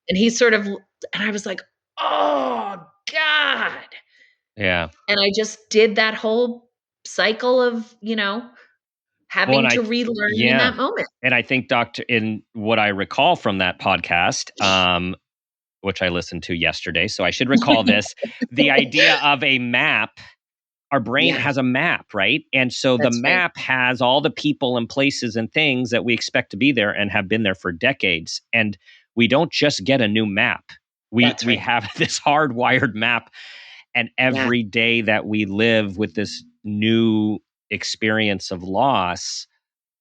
[SPEAKER 3] And and I was like, oh, God.
[SPEAKER 4] Yeah.
[SPEAKER 3] And I just did that whole cycle of,
[SPEAKER 4] Well,
[SPEAKER 3] having to relearn in
[SPEAKER 4] yeah.
[SPEAKER 3] that moment.
[SPEAKER 4] And I think in what I recall from that podcast, which I listened to yesterday, so I should recall this, the idea of a map. Our brain
[SPEAKER 3] Yeah,
[SPEAKER 4] has a map, right? And so the
[SPEAKER 3] that's right.
[SPEAKER 4] map has all the people and places and things that we expect to be there and have been there for decades. And we don't just get a new map.
[SPEAKER 3] That's
[SPEAKER 4] We
[SPEAKER 3] right.
[SPEAKER 4] have this hardwired map, and
[SPEAKER 3] Yeah,
[SPEAKER 4] every day that we live with this new experience of loss,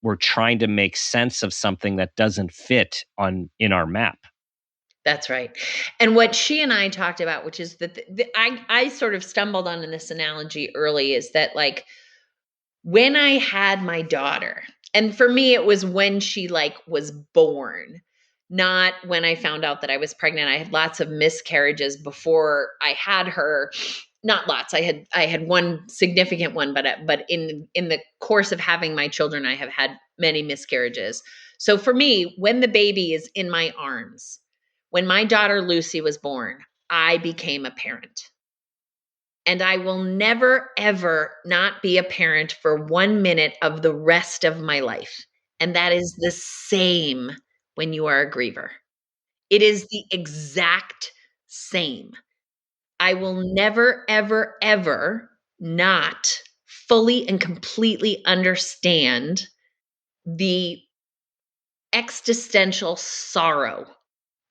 [SPEAKER 4] we're trying to make sense of something that doesn't fit in our map.
[SPEAKER 3] that's right. And what she and I talked about, which is that I sort of stumbled on this analogy early, is that like when I had my daughter, And for me, it was when she like was born, not when I found out that I was pregnant. I had lots of miscarriages before I had her. Not lots. I had one significant one, but in the course of having my children, I have had many miscarriages. So for me, when the baby is in my arms, when my daughter Lucy was born, I became a parent. And I will never, ever not be a parent for 1 minute of the rest of my life. And that is the same when you are a griever. It is the exact same. I will never, ever, ever not fully and completely understand the existential sorrow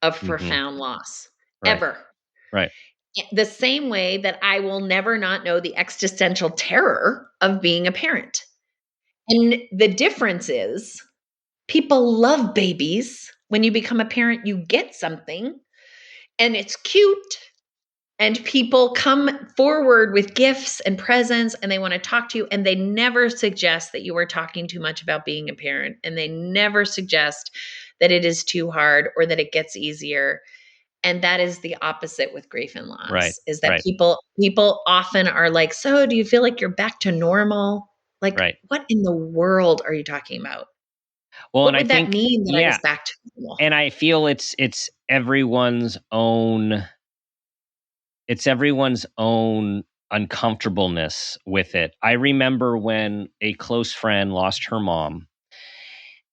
[SPEAKER 3] of
[SPEAKER 4] Mhm.
[SPEAKER 3] profound loss,
[SPEAKER 4] Right.
[SPEAKER 3] ever.
[SPEAKER 4] Right.
[SPEAKER 3] The same way that I will never not know the existential terror of being a parent. And the difference is people love babies. When you become a parent, you get something and it's cute. And people come forward with gifts and presents and they want to talk to you. And they never suggest that you are talking too much about being a parent. And they never suggest that it is too hard or that it gets easier. And that is the opposite with grief and
[SPEAKER 4] Right.
[SPEAKER 3] loss, is that
[SPEAKER 4] Right.
[SPEAKER 3] people often are like, so do you feel like you're back to normal? Like,
[SPEAKER 4] Right.
[SPEAKER 3] what in the world are you talking about?
[SPEAKER 4] Well,
[SPEAKER 3] What
[SPEAKER 4] and I
[SPEAKER 3] would that
[SPEAKER 4] think,
[SPEAKER 3] mean that I was
[SPEAKER 4] yeah,
[SPEAKER 3] back to normal?
[SPEAKER 4] and I feel it's everyone's own uncomfortableness with it. I remember when a close friend lost her mom,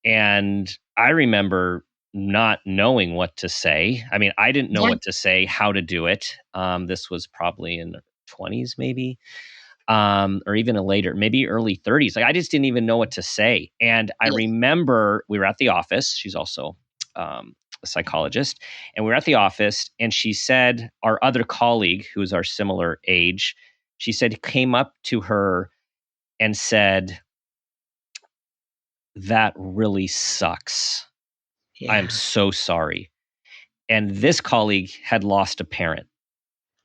[SPEAKER 4] and I remember not knowing what to say. I mean, I didn't know
[SPEAKER 3] Yeah.
[SPEAKER 4] what to say, how to do it. This was probably in the 20s, maybe, or even a later, maybe early 30s. Like I just didn't even know what to say. And I
[SPEAKER 3] Yeah.
[SPEAKER 4] remember we were at the office. She's also a psychologist, and we were at the office, and she said, our other colleague, who's our similar age, she said, came up to her and said, "That really sucks. I'm
[SPEAKER 3] Yeah.
[SPEAKER 4] so sorry." And this colleague had lost a parent.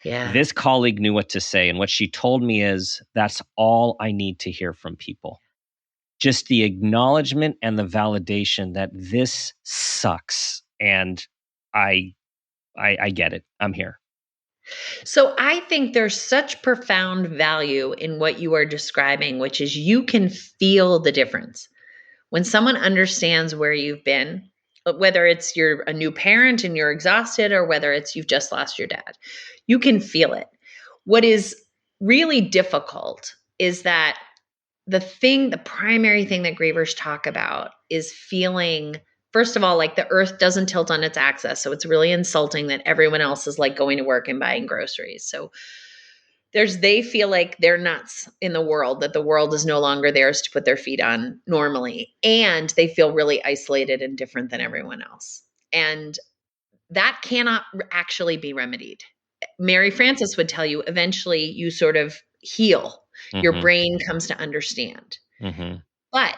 [SPEAKER 3] Yeah.
[SPEAKER 4] This colleague knew what to say. And what she told me is, that's all I need to hear from people. Just the acknowledgement and the validation that this sucks. And I get it. I'm here.
[SPEAKER 3] So I think there's such profound value in what you are describing, which is you can feel the difference. When someone understands where you've been, whether it's you're a new parent and you're exhausted or whether it's you've just lost your dad, you can feel it. What is really difficult is that the primary thing that grievers talk about is feeling, first of all, like the earth doesn't tilt on its axis. So it's really insulting that everyone else is like going to work and buying groceries. So they feel like they're nuts in the world, that the world is no longer theirs to put their feet on normally. And they feel really isolated and different than everyone else. And that cannot actually be remedied. Mary Frances would tell you eventually you sort of heal. Your
[SPEAKER 4] Mm-hmm.
[SPEAKER 3] brain comes to understand.
[SPEAKER 4] Mm-hmm.
[SPEAKER 3] But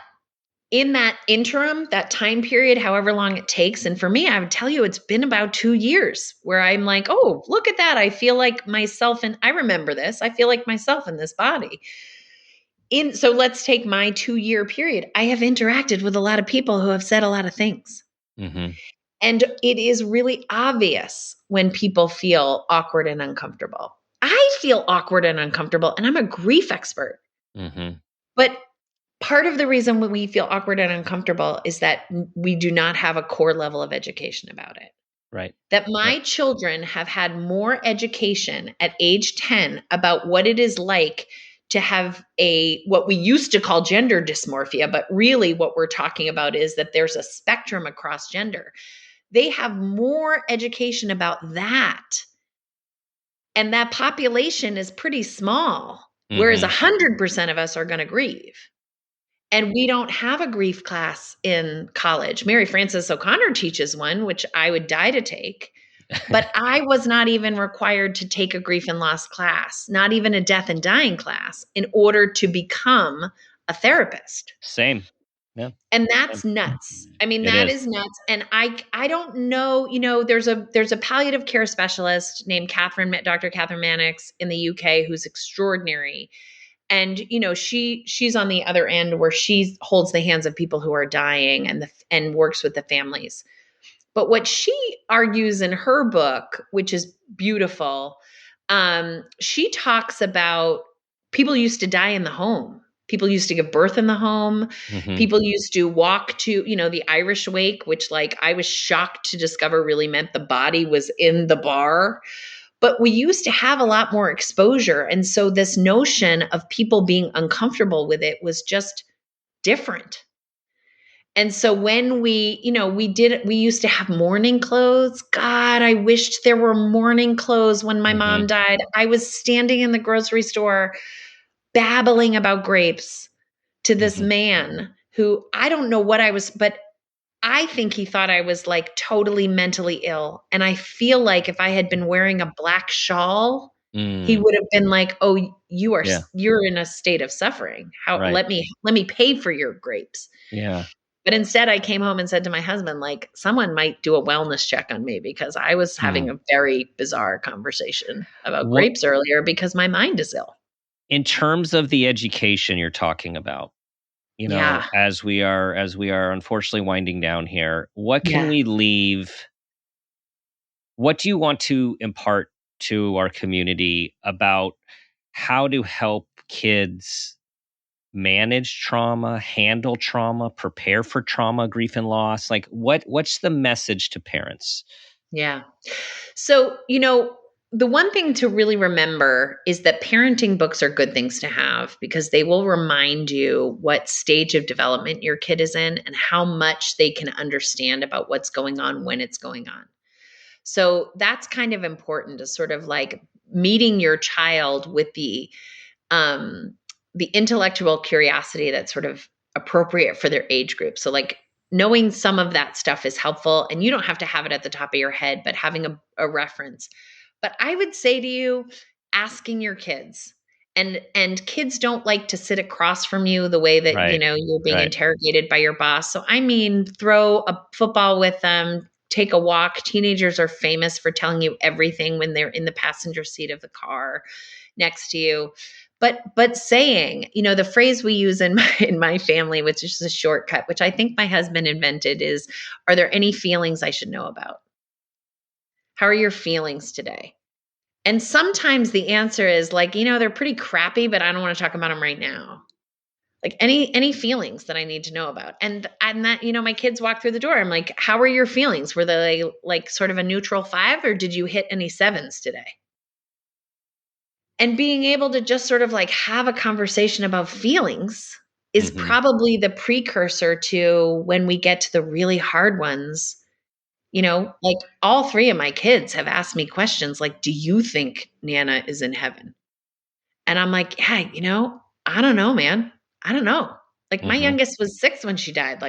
[SPEAKER 3] in that interim, that time period, however long it takes, and for me, I would tell you it's been about 2 years where I'm like, oh, look at that. I feel like myself, and I remember this. I feel like myself in this body. So let's take my 2-year period. I have interacted with a lot of people who have said a lot of things.
[SPEAKER 4] Mm-hmm.
[SPEAKER 3] And it is really obvious when people feel awkward and uncomfortable. I feel awkward and uncomfortable, and I'm a grief expert.
[SPEAKER 4] Mm-hmm.
[SPEAKER 3] But part of the reason when we feel awkward and uncomfortable is that we do not have a core level of education about it.
[SPEAKER 4] Right.
[SPEAKER 3] That
[SPEAKER 4] Right.
[SPEAKER 3] my children have had more education at age 10 about what it is like to have what we used to call gender dysmorphia, but really what we're talking about is that there's a spectrum across gender. They have more education about that. And that population is pretty small, whereas
[SPEAKER 4] Mm-hmm.
[SPEAKER 3] 100% of us are going to grieve. And we don't have a grief class in college. Mary Frances O'Connor teaches one, which I would die to take. But I was not even required to take a grief and loss class, not even a death and dying class, in order to become a therapist.
[SPEAKER 4] Same. Yeah.
[SPEAKER 3] And
[SPEAKER 4] Same.
[SPEAKER 3] that's nuts. I mean,
[SPEAKER 4] It
[SPEAKER 3] that
[SPEAKER 4] is.
[SPEAKER 3] is nuts. And I don't know, there's a palliative care specialist named Dr. Catherine Mannix in the UK who's extraordinary. And she's on the other end where she holds the hands of people who are dying and works with the families. But what she argues in her book, which is beautiful, she talks about people used to die in the home. People used to give birth in the home.
[SPEAKER 4] Mm-hmm.
[SPEAKER 3] People used to walk to, the Irish wake, which I was shocked to discover really meant the body was in the bar. But we used to have a lot more exposure. And so this notion of people being uncomfortable with it was just different. And so when we used to have mourning clothes. God, I wished there were mourning clothes when my mom died. I was standing in the grocery store babbling about grapes to this man who I don't know what I was, but I think he thought I was totally mentally ill. And I feel like if I had been wearing a black shawl, he would have been like, "Oh, you're in a state of suffering.
[SPEAKER 4] Right.
[SPEAKER 3] let me pay for your grapes."
[SPEAKER 4] Yeah.
[SPEAKER 3] But instead I came home and said to my husband, someone might do a wellness check on me because I was having a very bizarre conversation about grapes earlier because my mind is ill.
[SPEAKER 4] In terms of the education you're talking about, as we are unfortunately winding down here, what can we leave? What do you want to impart to our community about how to help kids manage trauma, handle trauma, prepare for trauma, grief and loss? What's the message to parents?
[SPEAKER 3] Yeah. So, the one thing to really remember is that parenting books are good things to have because they will remind you what stage of development your kid is in and how much they can understand about what's going on when it's going on. So that's kind of important to sort of meeting your child with the intellectual curiosity that's sort of appropriate for their age group. So knowing some of that stuff is helpful, and you don't have to have it at the top of your head, but having a reference. But I would say to you, asking your kids, and kids don't like to sit across from you the way that, you're being interrogated by your boss. So I mean, throw a football with them, take a walk. Teenagers are famous for telling you everything when they're in the passenger seat of the car next to you. But saying, the phrase we use in my family, which is a shortcut, which I think my husband invented, is, are there any feelings I should know about? How are your feelings today? And sometimes the answer is they're pretty crappy, but I don't want to talk about them right now. Any feelings that I need to know about. And that, my kids walk through the door. I'm like, how are your feelings? Were they sort of a neutral 5, or did you hit any 7s today? And being able to just sort of have a conversation about feelings is probably the precursor to when we get to the really hard ones. All 3 of my kids have asked me questions do you think Nana is in heaven? And I'm like, yeah, I don't know, man. I don't know. My youngest was 6 when she died.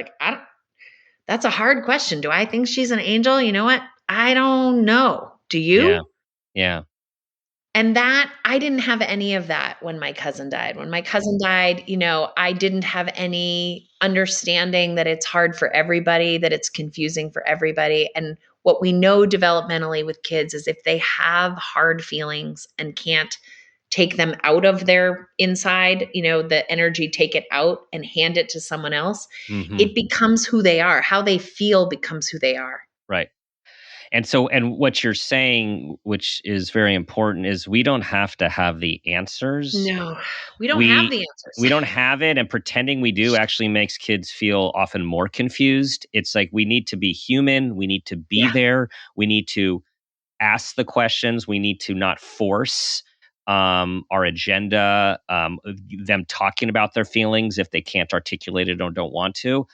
[SPEAKER 3] That's a hard question. Do I think she's an angel? You know what? I don't know. Do you?
[SPEAKER 4] Yeah.
[SPEAKER 3] And that, I didn't have any of that when my cousin died. When my cousin died, I didn't have any understanding that it's hard for everybody, that it's confusing for everybody. And what we know developmentally with kids is if they have hard feelings and can't take them out of their inside, the energy, take it out and hand it to someone else, it becomes who they are. How they feel becomes who they are.
[SPEAKER 4] Right. And what you're saying, which is very important, is we don't have to have the answers.
[SPEAKER 3] No, we don't have the answers.
[SPEAKER 4] We don't have it, and pretending we do actually makes kids feel often more confused. It's we need to be human. We need to be there. We need to ask the questions. We need to not force our agenda, them talking about their feelings if they can't articulate it or don't want to.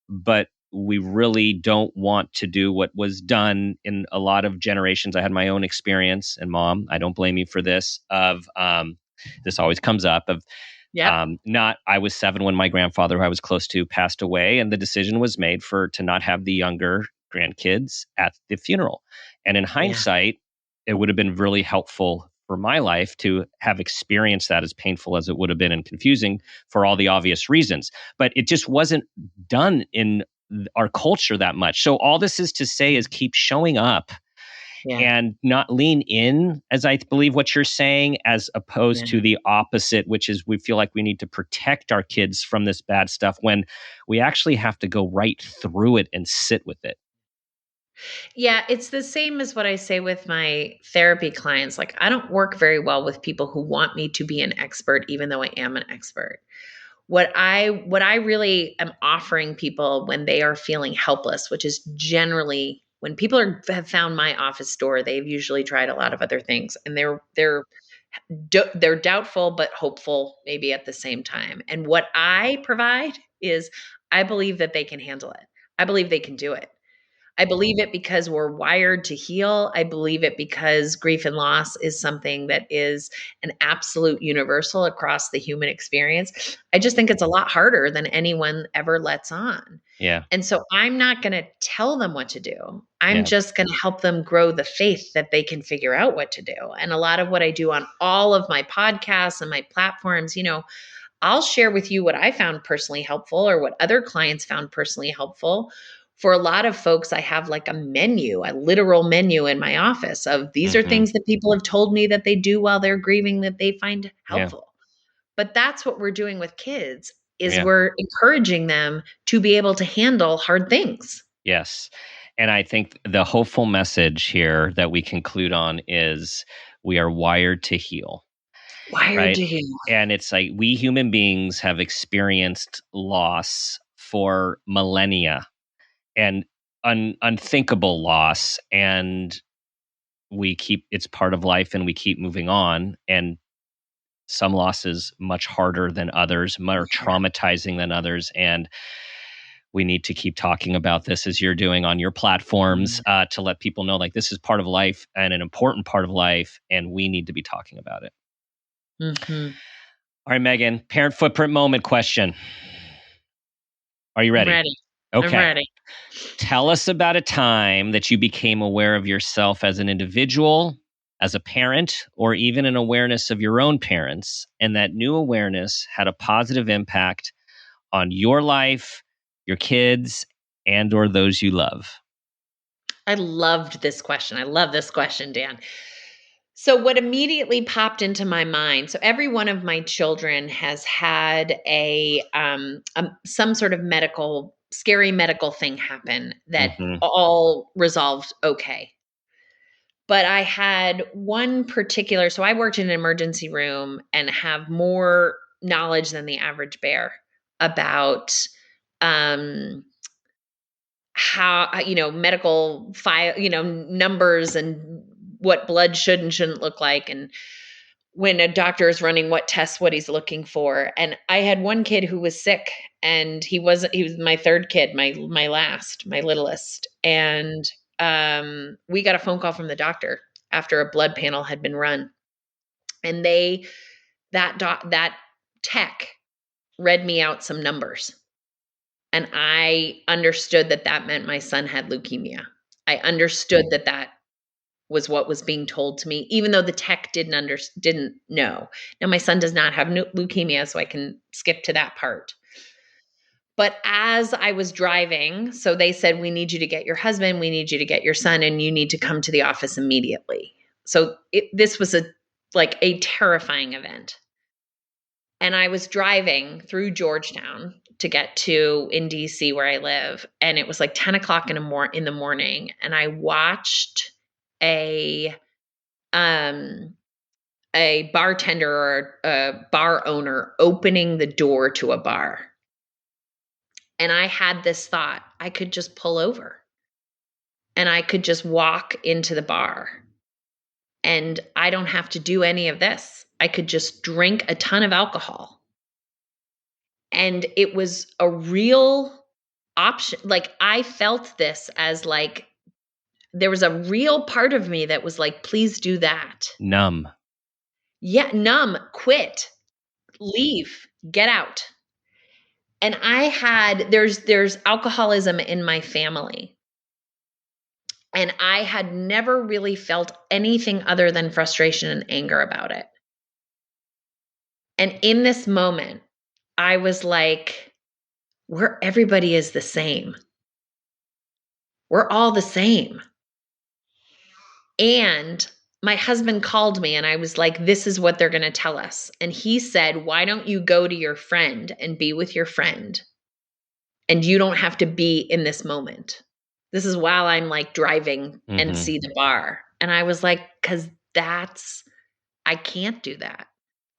[SPEAKER 4] But we really don't want to do what was done in a lot of generations. I had my own experience, and Mom, I don't blame you for this, of this always comes up, of I was 7 when my grandfather, who I was close to, passed away, and the decision was made to not have the younger grandkids at the funeral. And in hindsight, it would have been really helpful for my life to have experienced that, as painful as it would have been and confusing for all the obvious reasons. But it just wasn't done in our culture that much. So all this is to say is keep showing up
[SPEAKER 3] Yeah.
[SPEAKER 4] and not lean in, as I believe what you're saying, as opposed
[SPEAKER 3] Yeah.
[SPEAKER 4] to the opposite, which is we feel like we need to protect our kids from this bad stuff when we actually have to go right through it and sit with it.
[SPEAKER 3] Yeah, it's the same as what I say with my therapy clients. Like, I don't work very well with people who want me to be an expert, even though I am an expert. What I really am offering people when they are feeling helpless, which is generally when people have found my office door, they've usually tried a lot of other things, and they're doubtful but hopeful maybe at the same time. And what I provide is I believe that they can handle it. I believe they can do it. I believe it because we're wired to heal. I believe it because grief and loss is something that is an absolute universal across the human experience. I just think it's a lot harder than anyone ever lets on.
[SPEAKER 4] Yeah.
[SPEAKER 3] And so I'm not going to tell them what to do. I'm
[SPEAKER 4] Yeah.
[SPEAKER 3] just going to help them grow the faith that they can figure out what to do. And a lot of what I do on all of my podcasts and my platforms, I'll share with you what I found personally helpful or what other clients found personally helpful. For a lot of folks, I have like a menu, a literal menu in my office of these are
[SPEAKER 4] Mhm.
[SPEAKER 3] things that people have told me that they do while they're grieving that they find
[SPEAKER 4] Yeah.
[SPEAKER 3] helpful. But that's what we're doing with kids is
[SPEAKER 4] Yeah.
[SPEAKER 3] we're encouraging them to be able to handle hard things.
[SPEAKER 4] Yes. And I think the hopeful message here that we conclude on is we are wired to heal,
[SPEAKER 3] Wired
[SPEAKER 4] right?
[SPEAKER 3] to heal.
[SPEAKER 4] And it's like we human beings have experienced loss for millennia and unthinkable loss. And it's part of life and we keep moving on. And some losses much harder than others, more traumatizing than others. And we need to keep talking about this as you're doing on your platforms to let people know like this is part of life and an important part of life, and we need to be talking about it.
[SPEAKER 3] Mm-hmm.
[SPEAKER 4] All right, Megan, parent footprint moment question. Are you ready?
[SPEAKER 3] I'm ready. I'm
[SPEAKER 4] Okay.
[SPEAKER 3] ready.
[SPEAKER 4] Tell us about a time that you became aware of yourself as an individual, as a parent, or even an awareness of your own parents, and that new awareness had a positive impact on your life, your kids, and or those you love.
[SPEAKER 3] I loved this question. I love this question, Dan. So what immediately popped into my mind, so every one of my children has had some sort of scary medical thing happen that
[SPEAKER 4] Mm-hmm.
[SPEAKER 3] all resolved okay. But I had one particular, so I worked in an emergency room and have more knowledge than the average bear about um how medical file numbers and what blood should and shouldn't look like, and when a doctor is running what tests, what he's looking for. And I had one kid who was sick, and he was my third kid, my littlest. And we got a phone call from the doctor after a blood panel had been run, and that tech read me out some numbers. And I understood that that meant my son had leukemia. I understood that that was what was being told to me, even though the tech didn't know. Now, my son does not have leukemia, so I can skip to that part. But as I was driving, so they said, we need you to get your husband, we need you to get your son, and you need to come to the office immediately. So this was like a terrifying event. And I was driving through Georgetown to get to in DC where I live, and it was like 10 o'clock in the morning, and I watched a bartender or a bar owner opening the door to a bar. And I had this thought, I could just pull over and I could just walk into the bar, and I don't have to do any of this. I could just drink a ton of alcohol. And it was a real option. Like, I felt this as like there was a real part of me that was like, please do that.
[SPEAKER 4] Numb.
[SPEAKER 3] Yeah, numb, quit, leave, get out. And there's alcoholism in my family. And I had never really felt anything other than frustration and anger about it. And in this moment, I was like, everybody is the same. We're all the same. And my husband called me and I was like, this is what they're going to tell us. And he said, why don't you go to your friend and be with your friend? And you don't have to be in this moment. This is while I'm like driving and see the bar. And I was like, because I can't do that.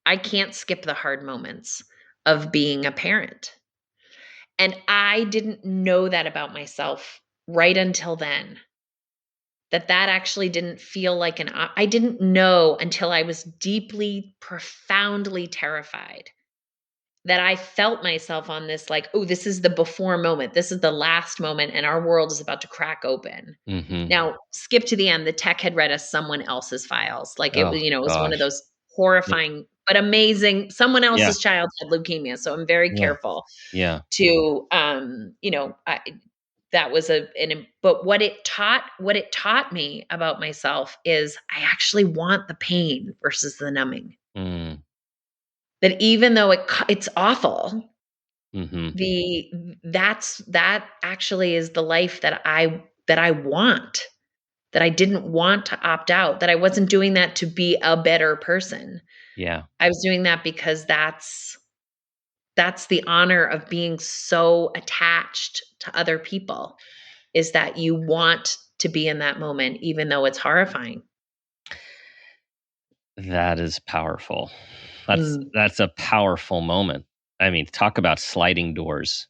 [SPEAKER 3] I can't skip the hard moments of being a parent. And I didn't know that about myself right until then. That actually didn't feel like I didn't know until I was deeply, profoundly terrified that I felt myself on this, like, oh, this is the before moment. This is the last moment, and our world is about to crack open. Now, skip to the end. The tech had read us someone else's files. Like, it was, it was one of those horrifying, but amazing. Someone else's child had leukemia. So I'm very careful to, that was but what it taught me about myself is I actually want the pain versus the numbing. That even though it's awful, that actually is the life that I want, that I didn't want to opt out, that I wasn't doing that to be a better person.
[SPEAKER 4] Yeah.
[SPEAKER 3] I was doing that because that's the honor of being so attached to other people, is that you want to be in that moment, even though it's horrifying.
[SPEAKER 4] That is powerful. That's a powerful moment. I mean, talk about sliding doors,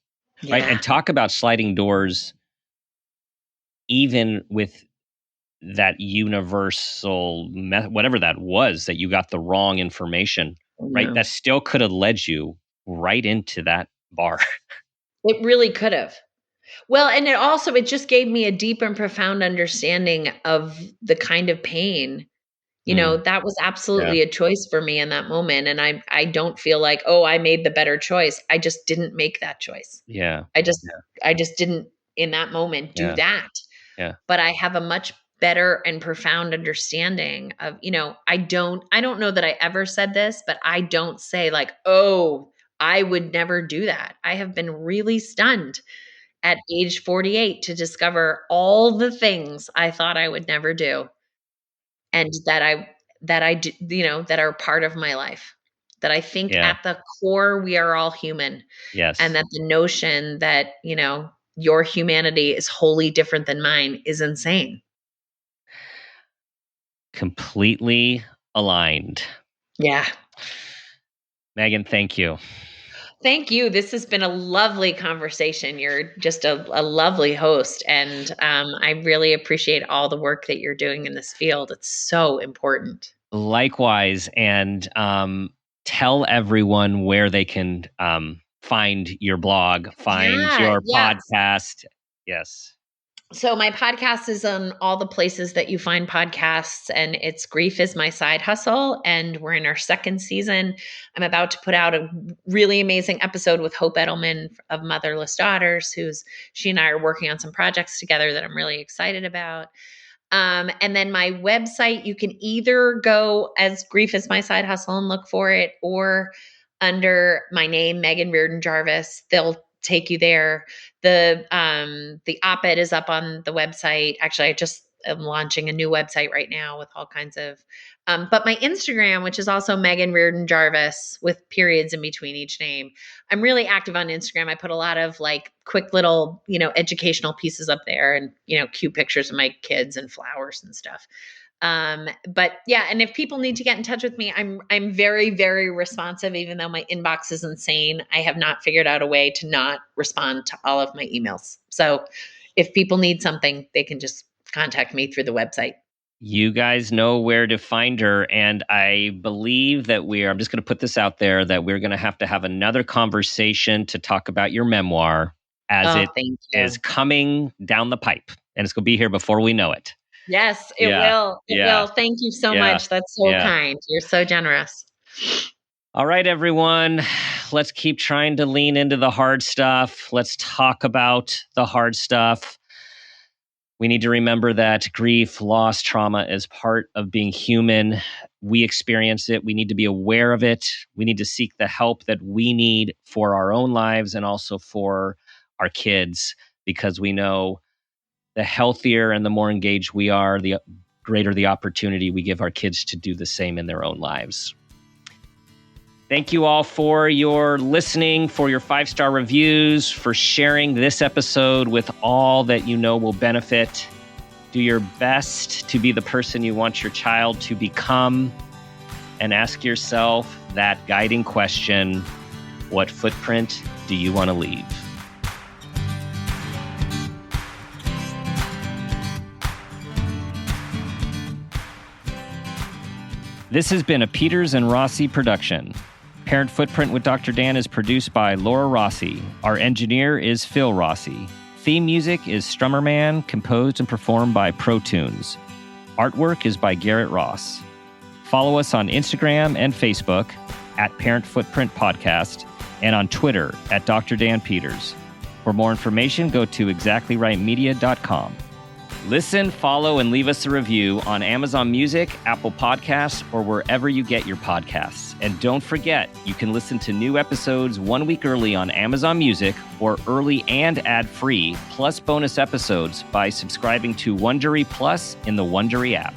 [SPEAKER 4] right? And talk about sliding doors, even with that universal, whatever that was, that you got the wrong information, right? That still could have led you right into that bar.
[SPEAKER 3] It really could have. Well, and it just gave me a deep and profound understanding of the kind of pain. That was absolutely a choice for me in that moment. And I don't feel like, oh, I made the better choice. I just didn't make that choice.
[SPEAKER 4] Yeah.
[SPEAKER 3] I just didn't in that moment do that.
[SPEAKER 4] Yeah.
[SPEAKER 3] But I have a much better and profound understanding of, I don't know that I ever said this, but I don't say like, oh, I would never do that. I have been really stunned at age 48 to discover all the things I thought I would never do. And that I do, that are part of my life, that I think at the core, we are all human.
[SPEAKER 4] Yes.
[SPEAKER 3] And that the notion that, your humanity is wholly different than mine is insane.
[SPEAKER 4] Completely aligned.
[SPEAKER 3] Yeah.
[SPEAKER 4] Meghan, thank you.
[SPEAKER 3] Thank you. This has been a lovely conversation. You're just a lovely host. And I really appreciate all the work that you're doing in this field. It's so important.
[SPEAKER 4] Likewise. And tell everyone where they can find your blog, find your podcast. Yes.
[SPEAKER 3] So my podcast is on all the places that you find podcasts, and it's Grief is My Side Hustle. And we're in our second season. I'm about to put out a really amazing episode with Hope Edelman of Motherless Daughters, she and I are working on some projects together that I'm really excited about. And then my website, you can either go as Grief is My Side Hustle and look for it, or under my name, Meghan Riordan Jarvis. They'll take you there. The op-ed is up on the website. Actually, I just am launching a new website right now with all kinds of, but my Instagram, which is also Meghan Riordan Jarvis with periods in between each name. I'm really active on Instagram. I put a lot of like quick little, educational pieces up there, and, cute pictures of my kids and flowers and stuff. But yeah, and if people need to get in touch with me, I'm very, very responsive, even though my inbox is insane. I have not figured out a way to not respond to all of my emails. So if people need something, they can just contact me through the website.
[SPEAKER 4] You guys know where to find her. And I believe that I'm just going to put this out there, that we're going to have another conversation to talk about your memoir as it is coming down the pipe. And it's going to be here before we know it.
[SPEAKER 3] Yes, it will. It will. Thank you so much. That's so kind. You're so generous.
[SPEAKER 4] All right, everyone. Let's keep trying to lean into the hard stuff. Let's talk about the hard stuff. We need to remember that grief, loss, trauma is part of being human. We experience it. We need to be aware of it. We need to seek the help that we need for our own lives and also for our kids, because we know the healthier and the more engaged we are, the greater the opportunity we give our kids to do the same in their own lives. Thank you all for your listening, for your 5-star reviews, for sharing this episode with all that you know will benefit. Do your best to be the person you want your child to become, and ask yourself that guiding question: what footprint do you want to leave? This has been a Peters and Rossi production. Parent Footprint with Dr. Dan is produced by Laura Rossi. Our engineer is Phil Rossi. Theme music is Strummerman, composed and performed by Pro Tunes. Artwork is by Garrett Ross. Follow us on Instagram and Facebook at Parent Footprint Podcast, and on Twitter at Dr. Dan Peters. For more information, go to exactlyrightmedia.com. Listen, follow, and leave us a review on Amazon Music, Apple Podcasts, or wherever you get your podcasts. And don't forget, you can listen to new episodes 1 week early on Amazon Music, or early and ad-free, plus bonus episodes by subscribing to Wondery Plus in the Wondery app.